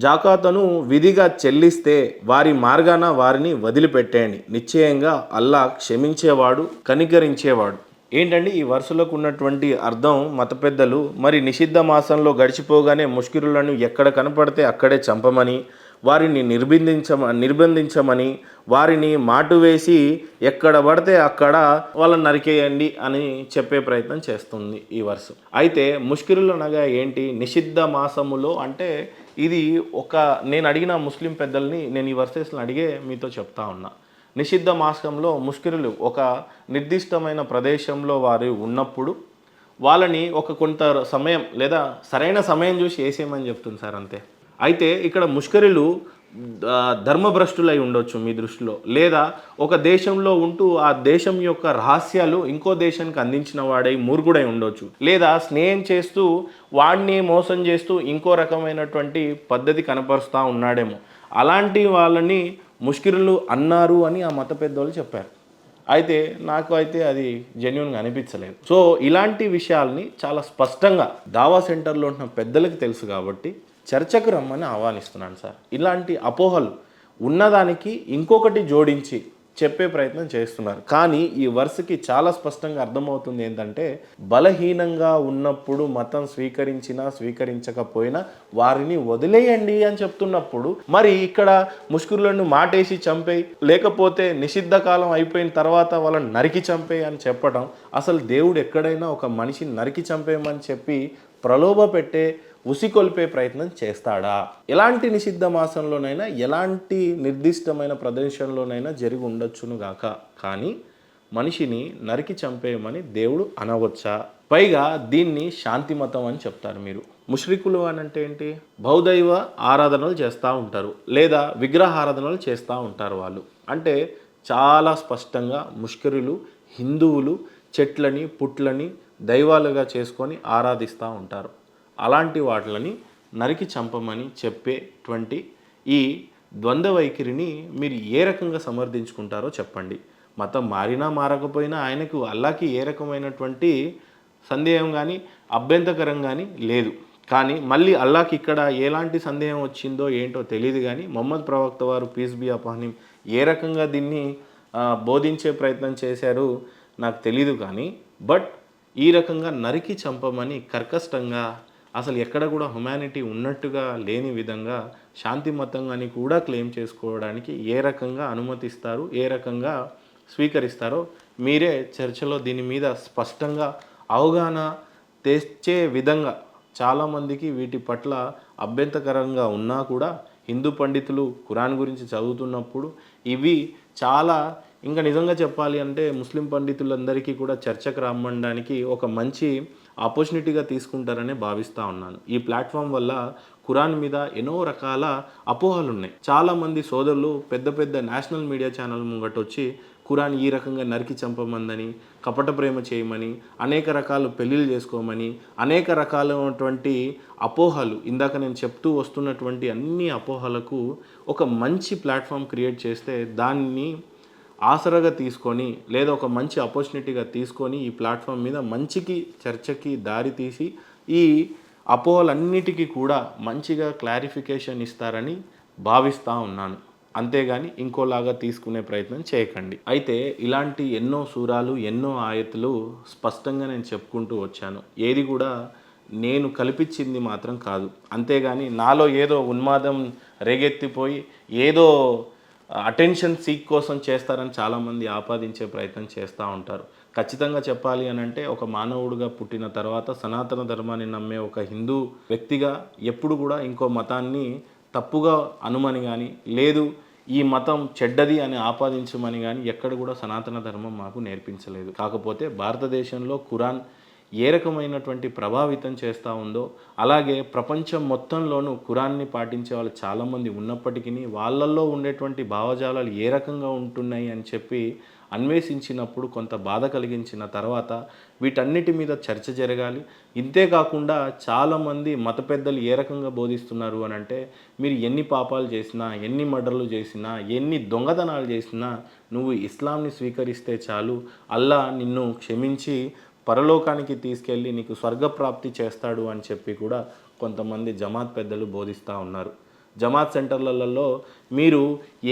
జాకాతును విధిగా చెల్లిస్తే వారి మార్గాన వారిని వదిలిపెట్టేయండి. నిశ్చయంగా అల్లా క్షమించేవాడు, కనికరించేవాడు. ఏంటండి ఈ వరుసలకు ఉన్నటువంటి అర్థం? మత పెద్దలు మరి నిషిద్ధ మాసంలో గడిచిపోగానే ముష్కిరులను ఎక్కడ కనపడితే అక్కడే చంపమని, వారిని నిర్బంధించమని, వారిని మాటు వేసి ఎక్కడ పడితే అక్కడ వాళ్ళని నరికేయండి అని చెప్పే ప్రయత్నం చేస్తుంది ఈ వర్షం. అయితే ముష్కిరులు అనగా ఏంటి? నిషిద్ధ మాసములో అంటే ఇది నేను అడిగిన ముస్లిం పెద్దల్ని నేను ఈ వర్సెస్ని అడిగే మీతో చెప్తా ఉన్నా. నిషిద్ధ మాసంలో ముష్కిరులు ఒక నిర్దిష్టమైన ప్రదేశంలో వారు ఉన్నప్పుడు వాళ్ళని కొంత సమయం లేదా సరైన సమయం చూసి వేసేయమని చెప్తుంది సార్, అంతే. అయితే ఇక్కడ ముష్కరులు ధర్మభ్రష్టులై ఉండొచ్చు మీ దృష్టిలో, లేదా ఒక దేశంలో ఉంటూ ఆ దేశం యొక్క రహస్యాలు ఇంకో దేశానికి అందించిన వాడై మూర్ఖుడై ఉండొచ్చు, లేదా స్నేహం చేస్తూ వాడిని మోసం చేస్తూ ఇంకో రకమైనటువంటి పద్ధతి కనపరుస్తూ ఉన్నాడేమో. అలాంటి వాళ్ళని ముష్కిరులు అన్నారు అని ఆ మత పెద్దవాళ్ళు చెప్పారు. అయితే నాకు అయితే అది జెన్యూన్గా అనిపించలేదు. సో ఇలాంటి విషయాల్ని చాలా స్పష్టంగా దావా సెంటర్లో ఉన్న పెద్దలకి తెలుసు కాబట్టి చర్చకు రమ్మని ఆహ్వానిస్తున్నాను సార్. ఇలాంటి అపోహలు ఉన్నదానికి ఇంకొకటి జోడించి చెప్పే ప్రయత్నం చేస్తున్నారు. కానీ ఈ వర్స్కి చాలా స్పష్టంగా అర్థమవుతుంది ఏంటంటే, బలహీనంగా ఉన్నప్పుడు మతం స్వీకరించకపోయినా వారిని వదిలేయండి అని చెప్తున్నప్పుడు, మరి ఇక్కడ ముష్కరులను మాటేసి చంపేయి, లేకపోతే నిషిద్ధ కాలం అయిపోయిన తర్వాత వాళ్ళని నరికి చంపేయి అని చెప్పడం, అసలు దేవుడు ఎక్కడైనా ఒక మనిషిని నరికి చంపేయమని చెప్పి ప్రలోభ పెట్టే ఉసికొల్పే ప్రయత్నం చేస్తాడా? ఎలాంటి నిషిద్ధ మాసంలోనైనా ఎలాంటి నిర్దిష్టమైన ప్రదేశంలోనైనా జరిగి ఉండొచ్చును గాక, కానీ మనిషిని నరికి చంపేయమని దేవుడు అనవచ్చా? పైగా దీన్ని శాంతి మతం అని చెప్తారు మీరు. ముష్రికులు అని అంటే ఏంటి? బహుదైవ ఆరాధనలు చేస్తూ ఉంటారు, లేదా విగ్రహారాధనలు చేస్తూ ఉంటారు వాళ్ళు. అంటే చాలా స్పష్టంగా ముష్కరులు హిందువులు చెట్లని పుట్లని దైవాలుగా చేసుకొని ఆరాధిస్తూ ఉంటారు. అలాంటి వాటిని నరికి చంపమని చెప్పేటువంటి ఈ ద్వంద్వ వైఖరిని మీరు ఏ రకంగా సమర్థించుకుంటారో చెప్పండి. మతం మారినా మారకపోయినా ఆయనకు అల్లాకి ఏ రకమైనటువంటి సందేహం కానీ అభ్యంతకరం కానీ లేదు. కానీ మళ్ళీ అల్లాకి ఇక్కడ ఎలాంటి సందేహం వచ్చిందో ఏంటో తెలియదు. కానీ మొహమ్మద్ ప్రవక్త వారు పీస్ బి అపాన్ హిమ్ ఏ రకంగా దీన్ని బోధించే ప్రయత్నం చేశారు నాకు తెలీదు. కానీ బట్ ఈ రకంగా నరికి చంపమని కర్కష్టంగా, అసలు ఎక్కడ కూడా హ్యుమానిటీ ఉన్నట్టుగా లేని విధంగా శాంతి మతం అని కూడా క్లెయిమ్ చేసుకోవడానికి ఏ రకంగా అనుమతిస్తారు, ఏ రకంగా స్వీకరిస్తారో మీరే చర్చలో దీని మీద స్పష్టంగా అవగాహన తెచ్చే విధంగా, చాలామందికి వీటి పట్ల అభ్యంతకరంగా ఉన్నా కూడా హిందూ పండితులు ఖురాన్ గురించి చదువుతున్నప్పుడు ఇవి చాలా, ఇంకా నిజంగా చెప్పాలి అంటే ముస్లిం పండితులందరికీ కూడా చర్చకు రమ్మడానికి ఒక మంచి ఆపర్చునిటీగా తీసుకుంటారనే భావిస్తూ ఉన్నాను. ఈ ప్లాట్ఫామ్ వల్ల ఖురాన్ మీద ఎన్నో రకాల అపోహలు ఉన్నాయి. చాలామంది సోదరులు పెద్ద పెద్ద నేషనల్ మీడియా ఛానల్ ముంగట వచ్చి ఖురాన్ ఈ రకంగా నరికి చంపమందని, కపట ప్రేమ చేయమని, అనేక రకాల పెళ్ళిళ్ళు చేసుకోమని, అనేక రకాలైనటువంటి అపోహలు, ఇందాక నేను చెప్తూ వస్తున్నటువంటి అన్ని అపోహలకు ఒక మంచి ప్లాట్ఫామ్ క్రియేట్ చేస్తే దాన్ని ఆసరాగా తీసుకొని, లేదా ఒక మంచి ఆపర్చునిటీగా తీసుకొని ఈ ప్లాట్ఫామ్ మీద మంచికి చర్చకి దారి తీసి ఈ అపోహలన్నిటికీ కూడా మంచిగా క్లారిఫికేషన్ ఇస్తారని భావిస్తూ ఉన్నాను. అంతేగాని ఇంకోలాగా తీసుకునే ప్రయత్నం చేయకండి. అయితే ఇలాంటి ఎన్నో సూరాలు, ఎన్నో ఆయతులు స్పష్టంగా నేను చెప్పుకుంటూ వచ్చాను. ఏది కూడా నేను కల్పించింది మాత్రం కాదు. అంతేగాని నాలో ఏదో ఉన్మాదం రేగెత్తిపోయి ఏదో అటెన్షన్ సీక్ కోసం చేస్తారని చాలామంది ఆపాదించే ప్రయత్నం చేస్తూ ఉంటారు. ఖచ్చితంగా చెప్పాలి అని అంటే ఒక మానవుడిగా పుట్టిన తర్వాత సనాతన ధర్మాన్ని నమ్మే ఒక హిందూ వ్యక్తిగా ఎప్పుడు కూడా ఇంకో మతాన్ని తప్పుగా అనుమని కానీ, లేదు ఈ మతం చెడ్డది అని ఆపాదించమని కానీ ఎక్కడ కూడా సనాతన ధర్మం మాకు నేర్పించలేదు. కాకపోతే భారతదేశంలో ఖురాన్ ఏ రకమైనటువంటి ప్రభావితం చేస్తూ ఉందో, అలాగే ప్రపంచం మొత్తంలోనూ ఖురాన్ని పాటించే వాళ్ళు చాలామంది ఉన్నప్పటికీ వాళ్ళల్లో ఉండేటువంటి భావజాలాలు ఏ రకంగా ఉంటున్నాయి అని చెప్పి అన్వేషించినప్పుడు కొంత బాధ కలిగించిన తర్వాత వీటన్నిటి మీద చర్చ జరగాలి. ఇంతేకాకుండా చాలామంది మత పెద్దలు ఏ రకంగా బోధిస్తున్నారు అని అంటే, మీరు ఎన్ని పాపాలు చేసినా, ఎన్ని మర్డర్లు చేసినా, ఎన్ని దొంగతనాలు చేసినా నువ్వు ఇస్లాంని స్వీకరిస్తే చాలు, అల్లా నిన్ను క్షమించి పరలోకానికి తీసుకెళ్ళి నీకు స్వర్గప్రాప్తి చేస్తాడు అని చెప్పి కూడా కొంతమంది జమాత్ పెద్దలు బోధిస్తూ ఉన్నారు. జమాత్ సెంటర్లలో మీరు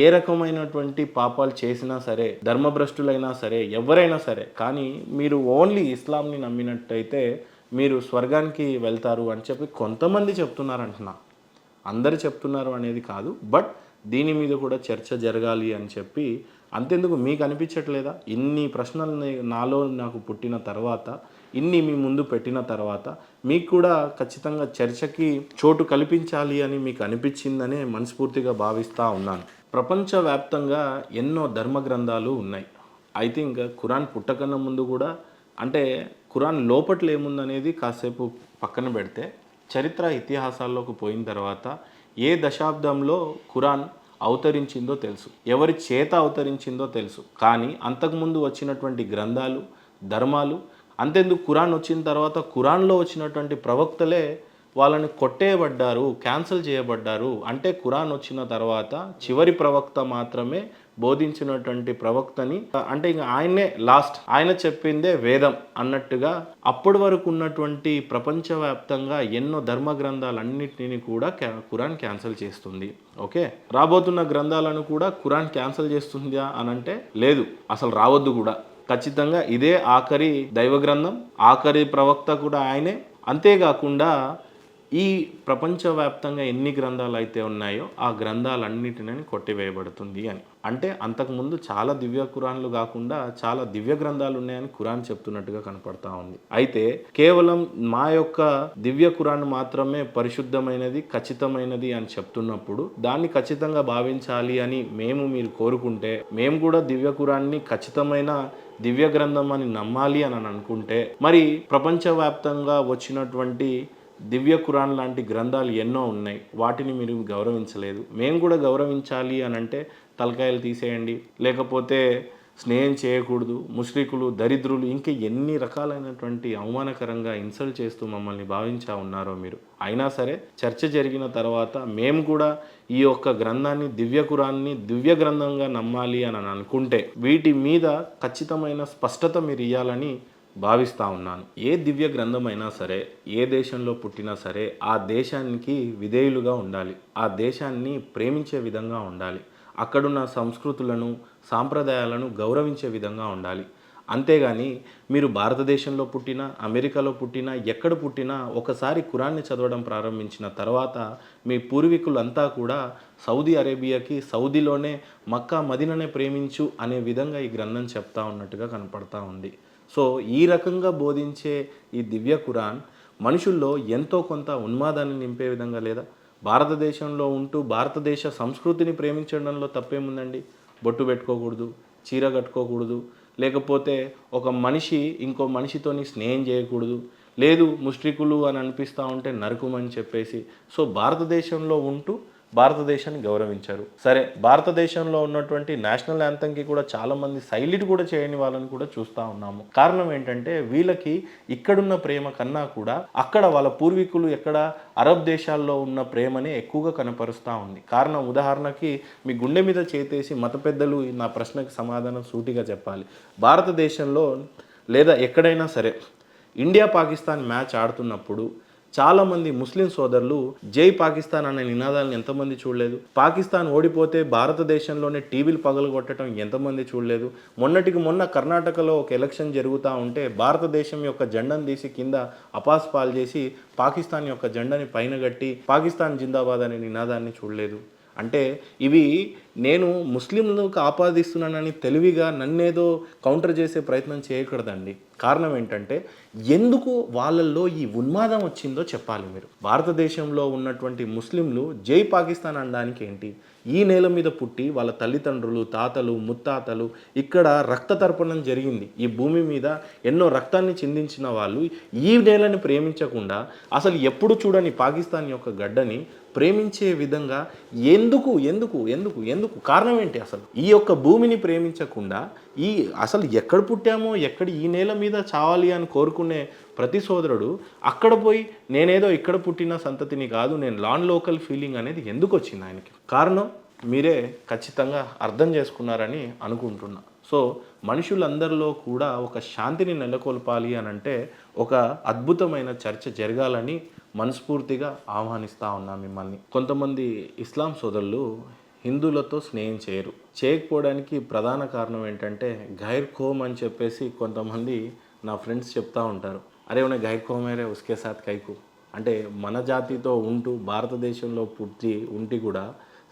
ఏ రకమైనటువంటి పాపాలు చేసినా సరే, ధర్మభ్రష్టులైనా సరే, ఎవరైనా సరే, కానీ మీరు ఓన్లీ ఇస్లాంని నమ్మినట్టయితే మీరు స్వర్గానికి వెళ్తారు అని చెప్పి కొంతమంది చెప్తున్నారంటున్నా. అందరు చెప్తున్నారు అనేది కాదు, బట్ దీని మీద కూడా చర్చ జరగాలి అని చెప్పి. అంతెందుకు, మీకు అనిపించట్లేదా? ఇన్ని ప్రశ్నలు నాకు పుట్టిన తర్వాత, ఇన్ని మీ ముందు పెట్టిన తర్వాత మీకు కూడా ఖచ్చితంగా చర్చకి చోటు కల్పించాలి అని మీకు అనిపించిందనే మనస్ఫూర్తిగా భావిస్తూ ఉన్నాను. ప్రపంచవ్యాప్తంగా ఎన్నో ధర్మ గ్రంథాలు ఉన్నాయి. ఐ థింక్ ఖురాన్ పుట్టకన్నా ముందు కూడా, అంటే ఖురాన్ లోపట్లో ఏముందనేది కాసేపు పక్కన పెడితే, చరిత్ర ఇతిహాసాల్లోకి పోయిన తర్వాత ఏ దశాబ్దంలో ఖురాన్ అవతరించిందో తెలుసు, ఎవరి చేత అవతరించిందో తెలుసు. కానీ అంతకుముందు వచ్చినటువంటి గ్రంథాలు, ధర్మాలు, అంతెందుకు ఖురాన్ వచ్చిన తర్వాత ఖురాన్లో వచ్చినటువంటి ప్రవక్తలే వాళ్ళని కొట్టేయబడ్డారు, క్యాన్సిల్ చేయబడ్డారు. అంటే ఖురాన్ వచ్చిన తర్వాత చివరి ప్రవక్త మాత్రమే బోధించినటువంటి ప్రవక్తని, అంటే ఇంకా ఆయన్నే లాస్ట్, ఆయన చెప్పిందే వేదం అన్నట్టుగా అప్పటి వరకు ఉన్నటువంటి ప్రపంచవ్యాప్తంగా ఎన్నో ధర్మ గ్రంథాలన్నింటినీ కూడా ఖురాన్ క్యాన్సిల్ చేస్తుంది. ఓకే, రాబోతున్న గ్రంథాలను కూడా ఖురాన్ క్యాన్సిల్ చేస్తుందా అని అంటే లేదు, అసలు రావద్దు కూడా. ఖచ్చితంగా ఇదే ఆఖరి దైవ గ్రంథం, ఆఖరి ప్రవక్త కూడా ఆయనే. అంతేకాకుండా ఈ ప్రపంచవ్యాప్తంగా ఎన్ని గ్రంథాలు అయితే ఉన్నాయో ఆ గ్రంథాలన్నిటిని కొట్టివేయబడుతుంది అని. అంటే అంతకుముందు చాలా దివ్య ఖురాన్లు కాకుండా చాలా దివ్య గ్రంథాలు ఉన్నాయని ఖురాన్ చెప్తున్నట్టుగా కనపడతా ఉంది. అయితే కేవలం మా యొక్క దివ్య ఖురాన్ మాత్రమే పరిశుద్ధమైనది, ఖచ్చితమైనది అని చెప్తున్నప్పుడు దాన్ని ఖచ్చితంగా భావించాలి అని మీరు కోరుకుంటే, మేము కూడా దివ్య ఖురాన్ని ఖచ్చితమైన దివ్య గ్రంథం అని నమ్మాలి అని అనుకుంటే, మరి ప్రపంచవ్యాప్తంగా వచ్చినటువంటి దివ్య ఖురాన్ లాంటి గ్రంథాలు ఎన్నో ఉన్నాయి, వాటిని మీరు గౌరవించలేదు. మేము కూడా గౌరవించాలి అని అంటే తలకాయలు తీసేయండి, లేకపోతే స్నేహం చేయకూడదు, ముష్రికులు, దరిద్రులు, ఇంకా ఎన్ని రకాలైనటువంటి అవమానకరంగా ఇన్సల్ట్ చేస్తూ మమ్మల్ని భావించా ఉన్నారో మీరు. అయినా సరే చర్చ జరిగిన తర్వాత మేము కూడా ఈ యొక్క గ్రంథాన్ని, దివ్య ఖురాన్ని దివ్య గ్రంథంగా నమ్మాలి అని అనుకుంటే వీటి మీద ఖచ్చితమైన స్పష్టత మీరు ఇవ్వాలని భావిస్తూ ఉన్నాను. ఏ దివ్య గ్రంథమైనా సరే, ఏ దేశంలో పుట్టినా సరే, ఆ దేశానికి విధేయులుగా ఉండాలి, ఆ దేశాన్ని ప్రేమించే విధంగా ఉండాలి, అక్కడున్న సంస్కృతులను, సాంప్రదాయాలను గౌరవించే విధంగా ఉండాలి. అంతేగాని మీరు భారతదేశంలో పుట్టినా, అమెరికాలో పుట్టినా, ఎక్కడ పుట్టినా ఒకసారి ఖురాన్ని చదవడం ప్రారంభించిన తర్వాత మీ పూర్వీకులంతా కూడా సౌదీ అరేబియాకి, సౌదీలోనే మక్కా మదీనానే ప్రేమించు అనే విధంగా ఈ గ్రంథం చెప్తా ఉన్నట్టుగా కనపడతా ఉంది. సో ఈ రకంగా బోధించే ఈ దివ్య ఖురాన్ మనుషుల్లో ఎంతో కొంత ఉన్మాదాన్ని నింపే విధంగా లేదా? భారతదేశంలో ఉంటూ భారతదేశ సంస్కృతిని ప్రేమించడంలో తప్పేముందండి? బొట్టు పెట్టుకోకూడదు, చీర కట్టుకోకూడదు, లేకపోతే ఒక మనిషి ఇంకో మనిషితోని స్నేహం చేయకూడదు, లేదు ముష్రికులు అని అనిపిస్తూ ఉంటే నరకమని చెప్పేసి. సో భారతదేశంలో ఉంటూ భారతదేశాన్ని గౌరవించారు. సరే, భారతదేశంలో ఉన్నటువంటి నేషనల్ యాంథమ్కి కూడా చాలామంది సైల్యూట్ కూడా చేయని వాళ్ళని కూడా చూస్తూ ఉన్నాము. కారణం ఏంటంటే వీళ్ళకి ఇక్కడున్న ప్రేమ కన్నా కూడా అక్కడ వాళ్ళ పూర్వీకులు ఎక్కడ అరబ్ దేశాల్లో ఉన్న ప్రేమనే ఎక్కువగా కనపరుస్తూ ఉంది. కారణం ఉదాహరణకి మీ గుండె మీద చేతేసి మత పెద్దలు నా ప్రశ్నకు సమాధానం సూటిగా చెప్పాలి. భారతదేశంలో లేదా ఎక్కడైనా సరే ఇండియా పాకిస్తాన్ మ్యాచ్ ఆడుతున్నప్పుడు చాలామంది ముస్లిం సోదరులు జై పాకిస్తాన్ అనే నినాదాలను ఎంతమంది చూడలేదు? పాకిస్తాన్ ఓడిపోతే భారతదేశంలోనే టీవీలు పగలగొట్టడం ఎంతమంది చూడలేదు? మొన్నటికి మొన్న కర్ణాటకలో ఒక ఎలక్షన్ జరుగుతూ ఉంటే భారతదేశం యొక్క జెండాను తీసి కింద అపాస్పాలు చేసి పాకిస్తాన్ యొక్క జెండాని పైన కట్టి పాకిస్తాన్ జిందాబాద్ అనే నినాదాన్ని చూడలేదు. అంటే ఇవి నేను ముస్లింలకు ఆపాదిస్తున్నానని తెలివిగా నన్నేదో కౌంటర్ చేసే ప్రయత్నం చేయకూడదండి. కారణం ఏంటంటే ఎందుకు వాళ్ళల్లో ఈ ఉన్మాదం వచ్చిందో చెప్పాలి మీరు. భారతదేశంలో ఉన్నటువంటి ముస్లింలు జై పాకిస్తాన్ అనడానికి ఏంటి? ఈ నేల మీద పుట్టి వాళ్ళ తల్లిదండ్రులు, తాతలు, ముత్తాతలు ఇక్కడ రక్త తర్పణం జరిగింది. ఈ భూమి మీద ఎన్నో రక్తాన్ని చిందించిన వాళ్ళు ఈ నేలని ప్రేమించకుండా అసలు ఎప్పుడు చూడని పాకిస్తాన్ యొక్క గడ్డని ప్రేమించే విధంగా ఎందుకు ఎందుకు ఎందుకు ఎందుకు కారణం ఏంటి? అసలు ఈ యొక్క భూమిని ప్రేమించకుండా అసలు ఎక్కడ పుట్టామో ఎక్కడ ఈ నేల మీద చావాలి అని కోరుకునే ప్రతి సోదరుడు అక్కడ పోయి నేనేదో ఇక్కడ పుట్టిన సంతతిని కాదు, నేను నాన్ లోకల్ ఫీలింగ్ అనేది ఎందుకు వచ్చింది ఆయనకి? కారణం మీరే ఖచ్చితంగా అర్థం చేసుకున్నారని అనుకుంటున్నా. సో మనుషులందరిలో కూడా ఒక శాంతిని నెలకొల్పాలి అని అంటే ఒక అద్భుతమైన చర్చ జరగాలని మనస్ఫూర్తిగా ఆహ్వానిస్తూ ఉన్నా మిమ్మల్ని. కొంతమంది ఇస్లాం సోదరులు హిందువులతో స్నేహం చేయకపోవడానికి ప్రధాన కారణం ఏంటంటే గైర్ ఖోమ్ అని చెప్పేసి కొంతమంది నా ఫ్రెండ్స్ చెప్తూ ఉంటారు. అరే ఉన్నా గైర్ ఖోమ్ అరే ఉస్కే సాత్ కైకు అంటే మన జాతితో ఉంటూ భారతదేశంలో పుట్టి ఉండి కూడా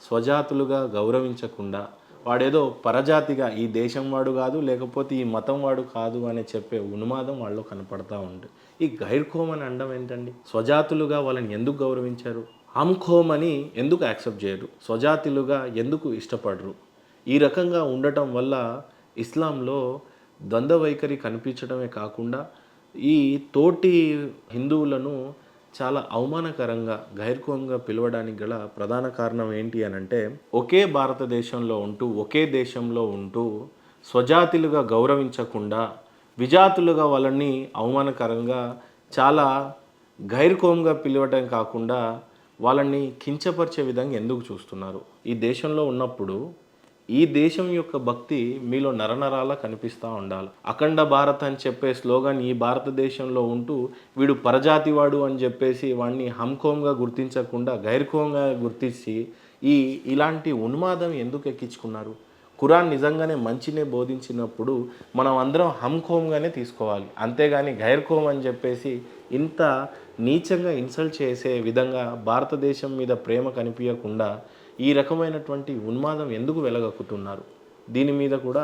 స్వజాతులుగా గౌరవించకుండా వాడేదో పరజాతిగా ఈ దేశం వాడు కాదు లేకపోతే ఈ మతం వాడు కాదు అని చెప్పే ఉన్మాదం వాళ్ళు కనపడతా ఉంది. ఈ గైర్ ఖోమ్ అని అనడం ఏంటండి? స్వజాతులుగా వాళ్ళని ఎందుకు గౌరవించారు? హమ్ ఖోమ్ అని ఎందుకు యాక్సెప్ట్ చేయరు? స్వజాతులుగా ఎందుకు ఇష్టపడరు? ఈ రకంగా ఉండటం వల్ల ఇస్లాంలో ద్వంద్వ వైఖరి కనిపించడమే కాకుండా ఈ తోటి హిందువులను చాలా అవమానకరంగా గైర్కోమ్గా పిలవడానికి గల ప్రధాన కారణం ఏంటి అని అంటే ఒకే భారతదేశంలో ఉంటూ ఒకే దేశంలో ఉంటూ స్వజాతులుగా గౌరవించకుండా విజాతులుగా వాళ్ళని అవమానకరంగా చాలా గైర్కోమ్గా పిలవటం కాకుండా వాళ్ళని కించపరిచే విధంగా ఎందుకు చూస్తున్నారు? ఈ దేశంలో ఉన్నప్పుడు ఈ దేశం యొక్క భక్తి మీలో నరనరాలా కనిపిస్తూ ఉండాలి. అఖండ భారత్ అని చెప్పే స్లోగన్ ఈ భారతదేశంలో ఉంటూ వీడు పరజాతివాడు అని చెప్పేసి వాడిని హమ్కోమ్గా గుర్తించకుండా గైర్కోమ్గా గుర్తించి ఇలాంటి ఉన్మాదం ఎందుకు ఎక్కించుకున్నారు? ఖురాన్ నిజంగానే మంచినే బోధించినప్పుడు మనం అందరం హమ్కోమ్గానే తీసుకోవాలి, అంతేగాని గైర్కోమ్ అని చెప్పేసి ఇంత నీచంగా ఇన్సల్ట్ చేసే విధంగా భారతదేశం మీద ప్రేమ కనిపించకుండా ఈ రకమైనటువంటి ఉన్మాదం ఎందుకు వెలగక్కుతున్నారు? దీని మీద కూడా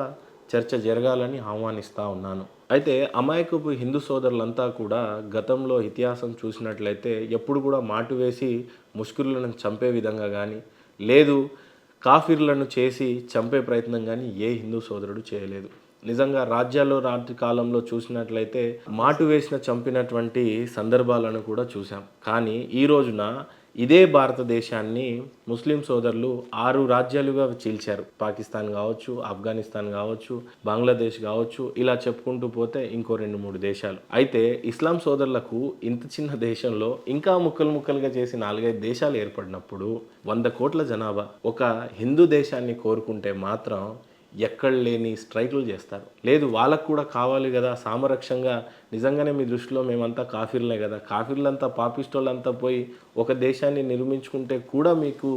చర్చ జరగాలని ఆహ్వానిస్తూ ఉన్నాను. అయితే అమాయకపు హిందూ సోదరులంతా కూడా గతంలో ఇతిహాసం చూసినట్లయితే ఎప్పుడు కూడా మాటు వేసి ముష్కరులను చంపే విధంగా కానీ లేదు కాఫీర్లను చేసి చంపే ప్రయత్నం కానీ ఏ హిందూ సోదరుడు చేయలేదు. నిజంగా రాత్రి కాలంలో చూసినట్లయితే మాటు వేసిన చంపినటువంటి సందర్భాలను కూడా చూసాం. కానీ ఈ రోజున ఇదే భారతదేశాన్ని ముస్లిం సోదరులు 6 రాజ్యాలుగా చీల్చారు. పాకిస్తాన్ కావచ్చు, ఆఫ్ఘనిస్తాన్ కావచ్చు, బంగ్లాదేశ్ కావచ్చు, ఇలా చెప్పుకుంటూ పోతే ఇంకో 2-3 దేశాలు. అయితే ఇస్లాం సోదరులకు ఇంత చిన్న దేశంలో ఇంకా ముక్కలుగా చేసి 4-5 దేశాలు ఏర్పడినప్పుడు 100 కోట్ల జనాభా ఒక హిందూ దేశాన్ని కోరుకుంటే మాత్రం ఎక్కడ లేని స్ట్రైకులు చేస్తారు. లేదు వాళ్ళకు కూడా కావాలి కదా సామరక్షంగా, నిజంగానే మీ దృష్టిలో మేమంతా కాఫీర్లే కదా, కాఫీర్లంతా పాపిస్టోళ్ళంతా పోయి ఒక దేశాన్ని నిర్మించుకుంటే కూడా మీకు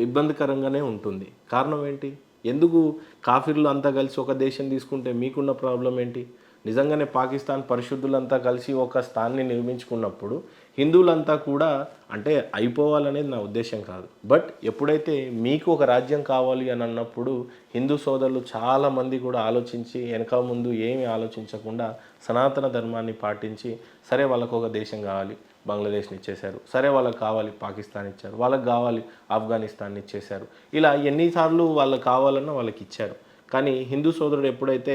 ఇబ్బందికరంగానే ఉంటుంది. కారణం ఏంటి? ఎందుకు కాఫీర్లు అంతా కలిసి ఒక దేశం తీసుకుంటే మీకున్న ప్రాబ్లం ఏంటి? నిజంగానే పాకిస్తాన్ పరిశుద్ధులంతా కలిసి ఒక స్థాన్ని నిర్మించుకున్నప్పుడు హిందువులంతా కూడా అంటే అయిపోవాలనేది నా ఉద్దేశం కాదు. బట్ ఎప్పుడైతే మీకు ఒక రాజ్యం కావాలి అని అన్నప్పుడు హిందూ సోదరులు చాలామంది కూడా ఆలోచించి వెనక ముందు ఏమీ ఆలోచించకుండా సనాతన ధర్మాన్ని పాటించి సరే వాళ్ళకు ఒక దేశం కావాలి బంగ్లాదేశ్ని ఇచ్చేశారు, సరే వాళ్ళకి కావాలి పాకిస్తాన్ ఇచ్చారు, వాళ్ళకి కావాలి ఆఫ్ఘనిస్తాన్ని ఇచ్చేశారు, ఇలా ఎన్నిసార్లు వాళ్ళకి కావాలన్నా వాళ్ళకి ఇచ్చారు. కానీ హిందూ సోదరుడు ఎప్పుడైతే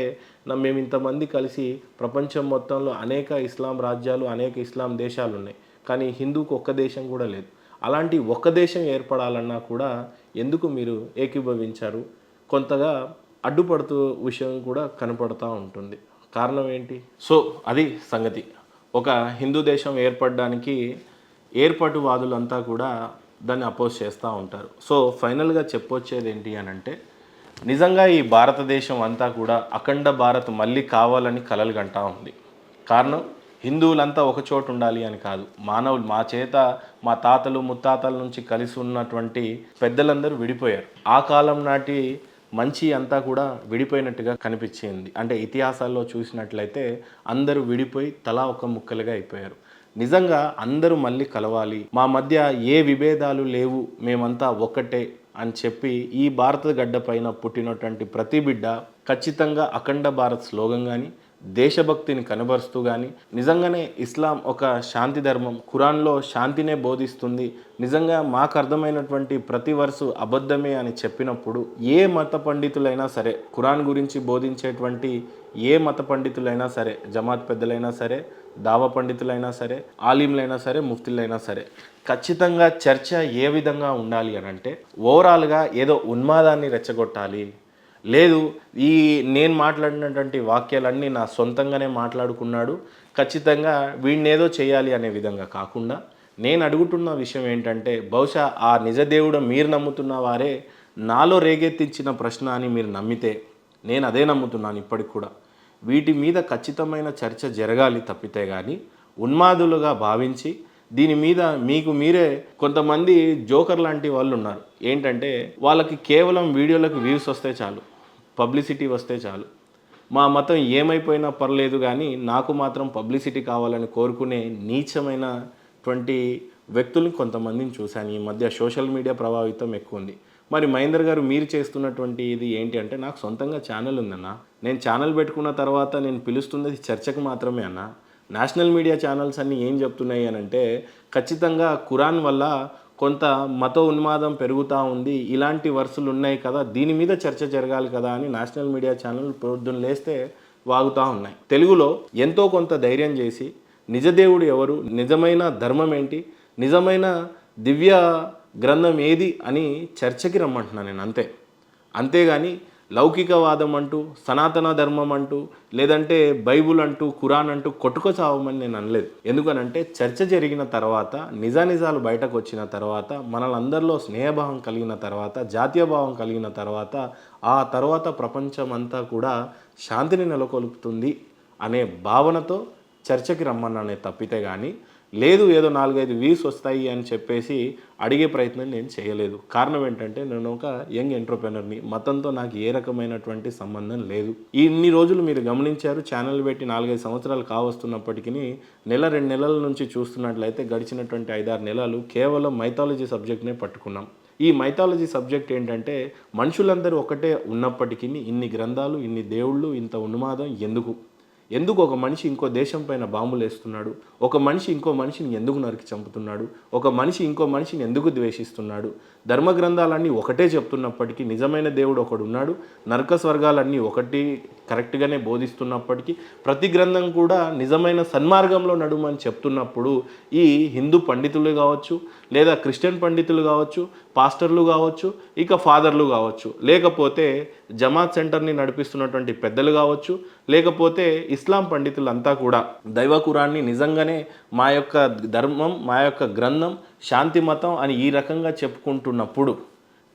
మేము ఇంతమంది కలిసి ప్రపంచం మొత్తంలో అనేక ఇస్లాం రాజ్యాలు అనేక ఇస్లాం దేశాలు ఉన్నాయి, కానీ హిందూకి ఒక్క దేశం కూడా లేదు. అలాంటి ఒక్క దేశం ఏర్పడాలన్నా కూడా ఎందుకు మీరు ఏకీభవించారు? కొంతగా అడ్డుపడుతూ విషయం కూడా కనపడతా ఉంటుంది. కారణం ఏంటి? సో అది సంగతి. ఒక హిందూ దేశం ఏర్పడడానికి ఏర్పాటువాదులంతా కూడా దాన్ని అపోజ్ చేస్తూ ఉంటారు. సో ఫైనల్గా చెప్పొచ్చేది ఏంటి అని అంటే, నిజంగా ఈ భారతదేశం అంతా కూడా అఖండ భారత్ మళ్ళీ కావాలని కలలు కంటా ఉంది. కారణం హిందువులంతా ఒక చోటు ఉండాలి అని కాదు. మానవులు మా చేత మా తాతలు ముత్తాతల నుంచి కలిసి ఉన్నటువంటి పెద్దలందరూ విడిపోయారు. ఆ కాలం నాటి మంచి అంతా కూడా విడిపోయినట్టుగా కనిపించింది. అంటే ఇతిహాసాల్లో చూసినట్లయితే అందరూ విడిపోయి తలా ఒక ముక్కలుగా అయిపోయారు. నిజంగా అందరూ మళ్ళీ కలవాలి, మా మధ్య ఏ విభేదాలు లేవు, మేమంతా ఒక్కటే అని చెప్పి ఈ భారత గడ్డ పైన పుట్టినటువంటి ప్రతి బిడ్డ ఖచ్చితంగా అఖండ భారత్ స్లోగన్ కానీ దేశభక్తిని కనబరుస్తూ కానీ, నిజంగానే ఇస్లాం ఒక శాంతి ధర్మం, ఖురాన్లో శాంతినే బోధిస్తుంది, నిజంగా మాకు అర్థమైనటువంటి ప్రతి వర్సు అబద్ధమే అని చెప్పినప్పుడు ఏ మత పండితులైనా సరే, ఖురాన్ గురించి బోధించేటువంటి ఏ మత పండితులైనా సరే, జమాత్ పెద్దలైనా సరే, దావా పండితులైనా సరే, ఆలింలైనా సరే, ముఫ్తీలైనా సరే, ఖచ్చితంగా చర్చ ఏ విధంగా ఉండాలి అని అంటే, ఓవరాల్గా ఏదో ఉన్మాదాన్ని రెచ్చగొట్టాలి, లేదు ఈ నేను మాట్లాడినటువంటి వాక్యాలన్నీ నా సొంతంగానే మాట్లాడుకున్నాడు, ఖచ్చితంగా వీడినేదో చేయాలి అనే విధంగా కాకుండా, నేను అడుగుతున్న విషయం ఏంటంటే, బహుశా ఆ నిజదేవుడు మీరు నమ్ముతున్న వారే నాలో రేగెత్తించిన ప్రశ్న అని మీరు నమ్మితే, నేను అదే నమ్ముతున్నాను ఇప్పటికి కూడా. వీటి మీద ఖచ్చితమైన చర్చ జరగాలి తప్పితే కానీ ఉన్మాదులుగా భావించి దీని మీద మీకు మీరే కొంతమంది జోకర్ లాంటి వాళ్ళు ఉన్నారు. ఏంటంటే వాళ్ళకి కేవలం వీడియోలకు వ్యూస్ వస్తే చాలు, పబ్లిసిటీ వస్తే చాలు, మా మతం ఏమైపోయినా పర్లేదు కానీ నాకు మాత్రం పబ్లిసిటీ కావాలని కోరుకునే నీచమైనటువంటి వ్యక్తుల్ని కొంతమందిని చూశాను. ఈ మధ్య సోషల్ మీడియా ప్రభావితం ఎక్కువ ఉంది. మరి మహేందర్ గారు మీరు చేస్తున్నటువంటి ఇది ఏంటి అంటే, నాకు సొంతంగా ఛానల్ ఉందన్న, నేను ఛానల్ పెట్టుకున్న తర్వాత నేను పిలుస్తున్నది చర్చకు మాత్రమే అన్న. నేషనల్ మీడియా ఛానల్స్ అన్నీ ఏం చెప్తున్నాయి అని అంటే, ఖచ్చితంగా ఖురాన్ వల్ల కొంత మత ఉన్మాదం పెరుగుతూ ఉంది, ఇలాంటి వర్సులు ఉన్నాయి కదా, దీని మీద చర్చ జరగాలి కదా అని నేషనల్ మీడియా ఛానల్ పొద్దున్న లేస్తే వాగుతూ ఉన్నాయి. తెలుగులో ఎంతో కొంత ధైర్యం చేసి నిజదేవుడు ఎవరు, నిజమైన ధర్మం ఏంటి, నిజమైన దివ్య గ్రంథం ఏది అని చర్చకి రమ్మంటున్నాను నేను, అంతేగాని లౌకికవాదం అంటూ, సనాతన ధర్మం అంటూ, లేదంటే బైబుల్ అంటూ, ఖురాన్ అంటూ కొట్టుకొచ్చావమని నేను అనలేదు. ఎందుకనంటే చర్చ జరిగిన తర్వాత, నిజానిజాలు బయటకు వచ్చిన తర్వాత, మనలందరిలో స్నేహభావం కలిగిన తర్వాత, జాతీయ భావం కలిగిన తర్వాత, ఆ తర్వాత ప్రపంచం అంతా కూడా శాంతిని నెలకొల్పుతుంది అనే భావనతో చర్చకి రమ్మన్నానే తప్పితే కానీ, లేదు ఏదో 4-5 వ్యూస్ వస్తాయి అని చెప్పేసి అడిగే ప్రయత్నం నేను చేయలేదు. కారణం ఏంటంటే, నేను ఒక యంగ్ ఎంటర్‌ప్రెన్యూర్‌ని, మతంతో నాకు ఏ రకమైనటువంటి సంబంధం లేదు. ఇన్ని రోజులు మీరు గమనించారు, ఛానల్ పెట్టి 4-5 సంవత్సరాలు కావస్తున్నప్పటికీ నెల 2 నెలల నుంచి చూస్తున్నట్లయితే గడిచినటువంటి 5-6 నెలలు కేవలం మైథాలజీ సబ్జెక్ట్నే పట్టుకున్నాం. ఈ మైథాలజీ సబ్జెక్ట్ ఏంటంటే, మనుషులందరూ ఒకటే ఉన్నప్పటికీ ఇన్ని గ్రంథాలు, ఇన్ని దేవుళ్ళు, ఇంత ఉన్మాదం ఎందుకు ఒక మనిషి ఇంకో దేశం పైన బాంబులు వేస్తున్నాడు, ఒక మనిషి ఇంకో మనిషిని ఎందుకు నరికి చంపుతున్నాడు, ఒక మనిషి ఇంకో మనిషిని ఎందుకు ద్వేషిస్తున్నాడు, ధర్మ గ్రంథాలన్నీ ఒకటే చెప్తున్నప్పటికీ నిజమైన దేవుడు ఒకడు ఉన్నాడు, నరక స్వర్గాలన్నీ ఒకటి కరెక్ట్గానే బోధిస్తున్నప్పటికీ ప్రతి గ్రంథం కూడా నిజమైన సన్మార్గంలో నడుమని చెప్తున్నప్పుడు, ఈ హిందూ పండితులు కావచ్చు, లేదా క్రిస్టియన్ పండితులు కావచ్చు, పాస్టర్లు కావచ్చు, ఇక ఫాదర్లు కావచ్చు, లేకపోతే జమాత్ సెంటర్ని నడిపిస్తున్నటువంటి పెద్దలు కావచ్చు, లేకపోతే ఇస్లాం పండితులంతా కూడా దైవ ఖురాన్ని నిజంగానే మా యొక్క ధర్మం, మా యొక్క గ్రంథం, శాంతి మతం అని ఈ రకంగా చెప్పుకుంటున్నప్పుడు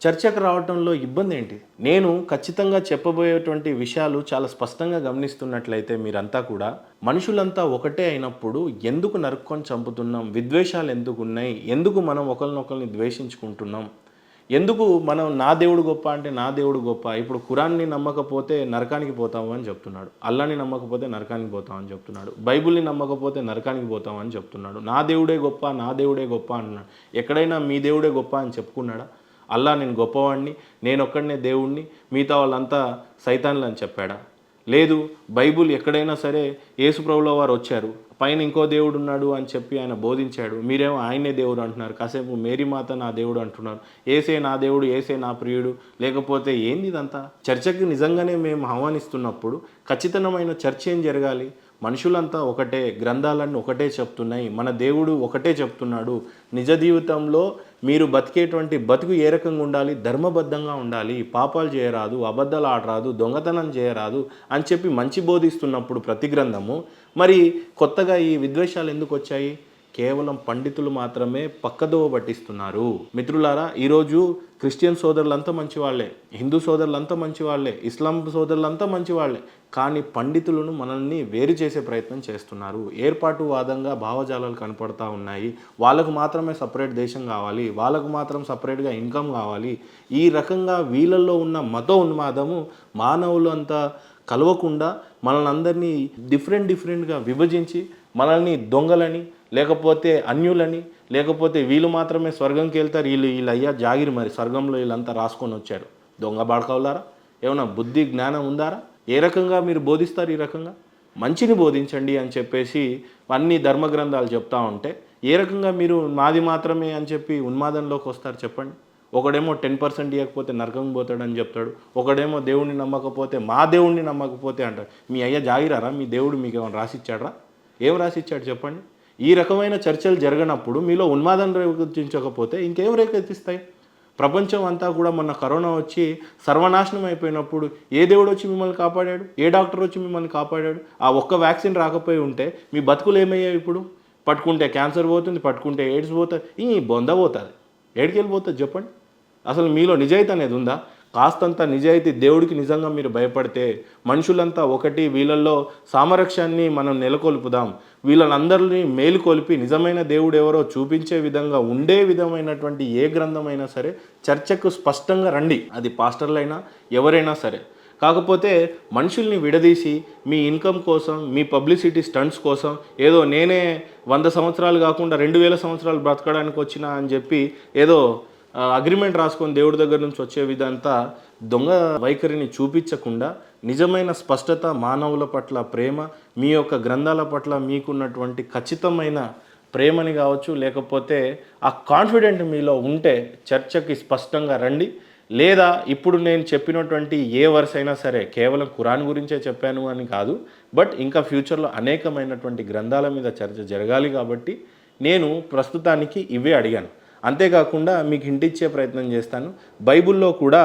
చర్చకు రావడంలో ఇబ్బంది ఏంటి? నేను ఖచ్చితంగా చెప్పబోయేటువంటి విషయాలు చాలా స్పష్టంగా గమనిస్తున్నట్లయితే మీరంతా కూడా, మనుషులంతా ఒకటే అయినప్పుడు ఎందుకు నరుక్కొని చంపుతున్నాం, విద్వేషాలు ఎందుకు ఉన్నాయి, ఎందుకు మనం ఒకరినొకరిని ద్వేషించుకుంటున్నాం, ఎందుకు మనం నా దేవుడు గొప్ప అంటే నా దేవుడు గొప్ప, ఇప్పుడు ఖురాన్ని నమ్మకపోతే నరకానికి పోతాము అని చెప్తున్నాడు, అల్లాని నమ్మకపోతే నరకానికి పోతామని చెప్తున్నాడు, బైబుల్ని నమ్మకపోతే నరకానికి పోతామని చెప్తున్నాడు, నా దేవుడే గొప్ప, నా దేవుడే గొప్ప అంటున్నాడు. ఎక్కడైనా మీ దేవుడే గొప్ప అని చెప్పుకున్నాడా? అల్లా నేను గొప్పవాడిని, నేను ఒక్కడనే దేవుణ్ణి, మిగతా వాళ్ళంతా సైతాన్లు అని చెప్పాడా? లేదు. బైబుల్ ఎక్కడైనా సరే యేసుప్రభుల వారు వచ్చారు, పైన ఇంకో దేవుడు ఉన్నాడు అని చెప్పి ఆయన బోధించాడు, మీరేమో ఆయనే దేవుడు అంటున్నారు, కాసేపు మేరీ మాత నా దేవుడు అంటున్నారు, ఏసే నా దేవుడు, ఏసే నా ప్రియుడు, లేకపోతే ఏంది ఇదంతా? చర్చకి నిజంగానే మేము ఆహ్వానిస్తున్నప్పుడు ఖచ్చితమైన చర్చ ఏం జరగాలి? మనుషులంతా ఒకటే, గ్రంథాలన్నీ ఒకటే చెప్తున్నాయి, మన దేవుడు ఒకటే చెప్తున్నాడు. నిజ జీవితంలో మీరు బతికేటువంటి బతుకు ఏ రకంగా ఉండాలి, ధర్మబద్ధంగా ఉండాలి, పాపాలు చేయరాదు, అబద్ధాలు ఆడరాదు, దొంగతనం చేయరాదు అని చెప్పి మంచి బోధిస్తున్నప్పుడు ప్రతి గ్రంథము, మరి కొత్తగా ఈ విద్వేషాలు ఎందుకు వచ్చాయి? కేవలం పండితులు మాత్రమే పక్కదోవ పట్టిస్తున్నారు. మిత్రులారా, ఈరోజు క్రిస్టియన్ సోదరులంతా మంచివాళ్లే, హిందూ సోదరులంతా మంచివాళ్లే, ఇస్లాం సోదరులంతా మంచివాళ్లే, కానీ పండితులను మనల్ని వేరు చేసే ప్రయత్నం చేస్తున్నారు. ఏర్పాటువాదంగా భావజాలాలు కనపడతా ఉన్నాయి. వాళ్ళకు మాత్రమే సపరేట్ దేశం కావాలి, వాళ్ళకు మాత్రం సపరేట్గా ఇన్కమ్ కావాలి. ఈ రకంగా వీళ్ళల్లో ఉన్న మత ఉన్మాదము మానవులు అంతా కలవకుండా మనల్ని అందరినీ డిఫరెంట్గా విభజించి మనల్ని దొంగలని, లేకపోతే అన్యులని, లేకపోతే వీళ్ళు మాత్రమే స్వర్గంకి వెళ్తారు, వీళ్ళు అయ్యా జాగిరి, మరి స్వర్గంలో వీళ్ళంతా రాసుకొని వచ్చారు. దొంగ బాడకవులారా, ఏమన్నా బుద్ధి జ్ఞానం ఉందారా? ఏ రకంగా మీరు బోధిస్తారు? ఈ రకంగా మంచిని బోధించండి అని చెప్పేసి అన్ని ధర్మగ్రంథాలు చెప్తా ఉంటే ఏ రకంగా మీరు మాది మాత్రమే అని చెప్పి ఉన్మాదంలోకి వస్తారు చెప్పండి? ఒకడేమో 10% ఇవ్వకపోతే నరకం పోతాడని చెప్తాడు, ఒకడేమో దేవుడిని నమ్మకపోతే మా దేవుడిని నమ్మకపోతే అంటాడు. మీ అయ్యా జాగిరారా? మీ దేవుడు మీకు ఏమైనా రాసిచ్చాడరా? ఏం రాసిచ్చాడు చెప్పండి? ఈ రకమైన చర్చలు జరగనప్పుడు మీలో ఉన్మాదం రేకెత్తించకపోతే ఇంకేం రేకెత్తిస్తాయి? ప్రపంచం అంతా కూడా మొన్న కరోనా వచ్చి సర్వనాశనం అయిపోయినప్పుడు ఏ దేవుడు వచ్చి మిమ్మల్ని కాపాడాడు? ఏ డాక్టర్ వచ్చి మిమ్మల్ని కాపాడాడు? ఆ ఒక్క వ్యాక్సిన్ రాకపోయి ఉంటే మీ బతుకులు ఏమయ్యాయి? ఇప్పుడు పట్టుకుంటే క్యాన్సర్ పోతుంది, పట్టుకుంటే ఎయిడ్స్ పోతుంది, ఈ బొంద పోతుంది. ఏడికి వెళ్ళిపోతుంది చెప్పండి? అసలు మీలో నిజాయితీ అనేది ఉందా? కాస్తంత నిజాయితీ, దేవుడికి నిజంగా మీరు భయపడితే మనుషులంతా ఒకటి, వీళ్ళల్లో సామరస్యాన్ని మనం నెలకొల్పుదాం, వీళ్ళందరినీ మేలుకొల్పి నిజమైన దేవుడు ఎవరో చూపించే విధంగా ఉండే విధమైనటువంటి ఏ గ్రంథమైనా సరే చర్చకు స్పష్టంగా రండి. అది పాస్టర్లైనా ఎవరైనా సరే. కాకపోతే మనుషుల్ని విడదీసి మీ ఇన్కమ్ కోసం, మీ పబ్లిసిటీ స్టంట్స్ కోసం ఏదో నేనే 100 సంవత్సరాలు కాకుండా 2000 సంవత్సరాలు బ్రతకడానికి వచ్చినా అని చెప్పి ఏదో అగ్రిమెంట్ రాసుకొని దేవుడి దగ్గర నుంచి వచ్చే విధంతా దొంగ వైఖరిని చూపించకుండా నిజమైన స్పష్టత, మానవుల పట్ల ప్రేమ, మీ యొక్క గ్రంథాల పట్ల మీకున్నటువంటి ఖచ్చితమైన ప్రేమని కావచ్చు, లేకపోతే ఆ కాన్ఫిడెంట్ మీలో ఉంటే చర్చకి స్పష్టంగా రండి. లేదా ఇప్పుడు నేను చెప్పినటువంటి ఏ వర్స్ అయినా సరే కేవలం ఖురాన్ గురించే చెప్పాను అని కాదు, బట్ ఇంకా ఫ్యూచర్లో అనేకమైనటువంటి గ్రంథాల మీద చర్చ జరగాలి కాబట్టి నేను ప్రస్తుతానికి ఇవే అడిగాను. అంతేకాకుండా మీకు హింట్ ఇచ్చే ప్రయత్నం చేస్తాను. బైబిల్లో కూడా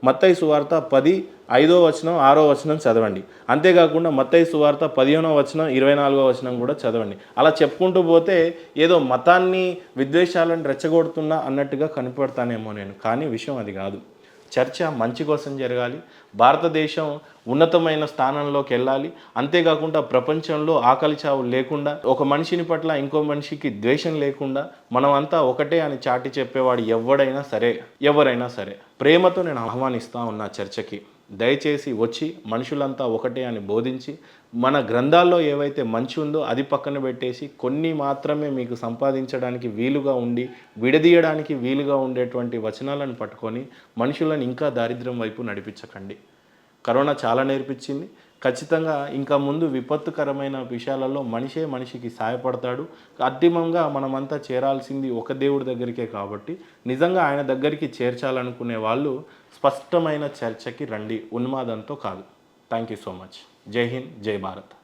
మత్తయి సువార్త 10:5వ వచనం 6వ వచనం చదవండి. అంతేకాకుండా మత్తయి సువార్త 15వ వచనం 24వ వచనం కూడా చదవండి. అలా చెప్పుకుంటూ పోతే ఏదో మతాన్ని, విద్వేషాలను రెచ్చగొడుతున్నా అన్నట్టుగా కనపడతానేమో నేను, కానీ విషయం అది కాదు. చర్చ మంచి కోసం జరగాలి, భారతదేశం ఉన్నతమైన స్థానంలోకి వెళ్ళాలి. అంతేకాకుండా ప్రపంచంలో ఆకలి చావు లేకుండా, ఒక మనిషిని పట్ల ఇంకో మనిషికి ద్వేషం లేకుండా మనమంతా ఒకటే అని చాటి చెప్పేవాడు ఎవరైనా సరే ప్రేమతో నేను ఆహ్వానిస్తూ ఉన్నా చర్చకి. దయచేసి వచ్చి మనుషులంతా ఒకటే అని బోధించి మన గ్రంథాల్లో ఏవైతే మంచి ఉందో అది పక్కన పెట్టేసి కొన్ని మాత్రమే మీకు సంపాదించడానికి వీలుగా ఉండి విడదీయడానికి వీలుగా ఉండేటువంటి వచనాలను పట్టుకొని మనుషులను ఇంకా దారిద్ర్యం వైపు నడిపించకండి. కరోనా చాలా నేర్పించింది. ఖచ్చితంగా ఇంకా ముందు విపత్తుకరమైన విషయాలలో మనిషికి సహాయపడతాడు. అంతిమంగా మనమంతా చేరాల్సింది ఒక దేవుడి దగ్గరికే కాబట్టి నిజంగా ఆయన దగ్గరికి చేర్చాలనుకునే వాళ్ళు స్పష్టమైన చర్చకి రండి, ఉన్మాదంతో కాదు. Thank you so much. జై హింద్, జై భారత్.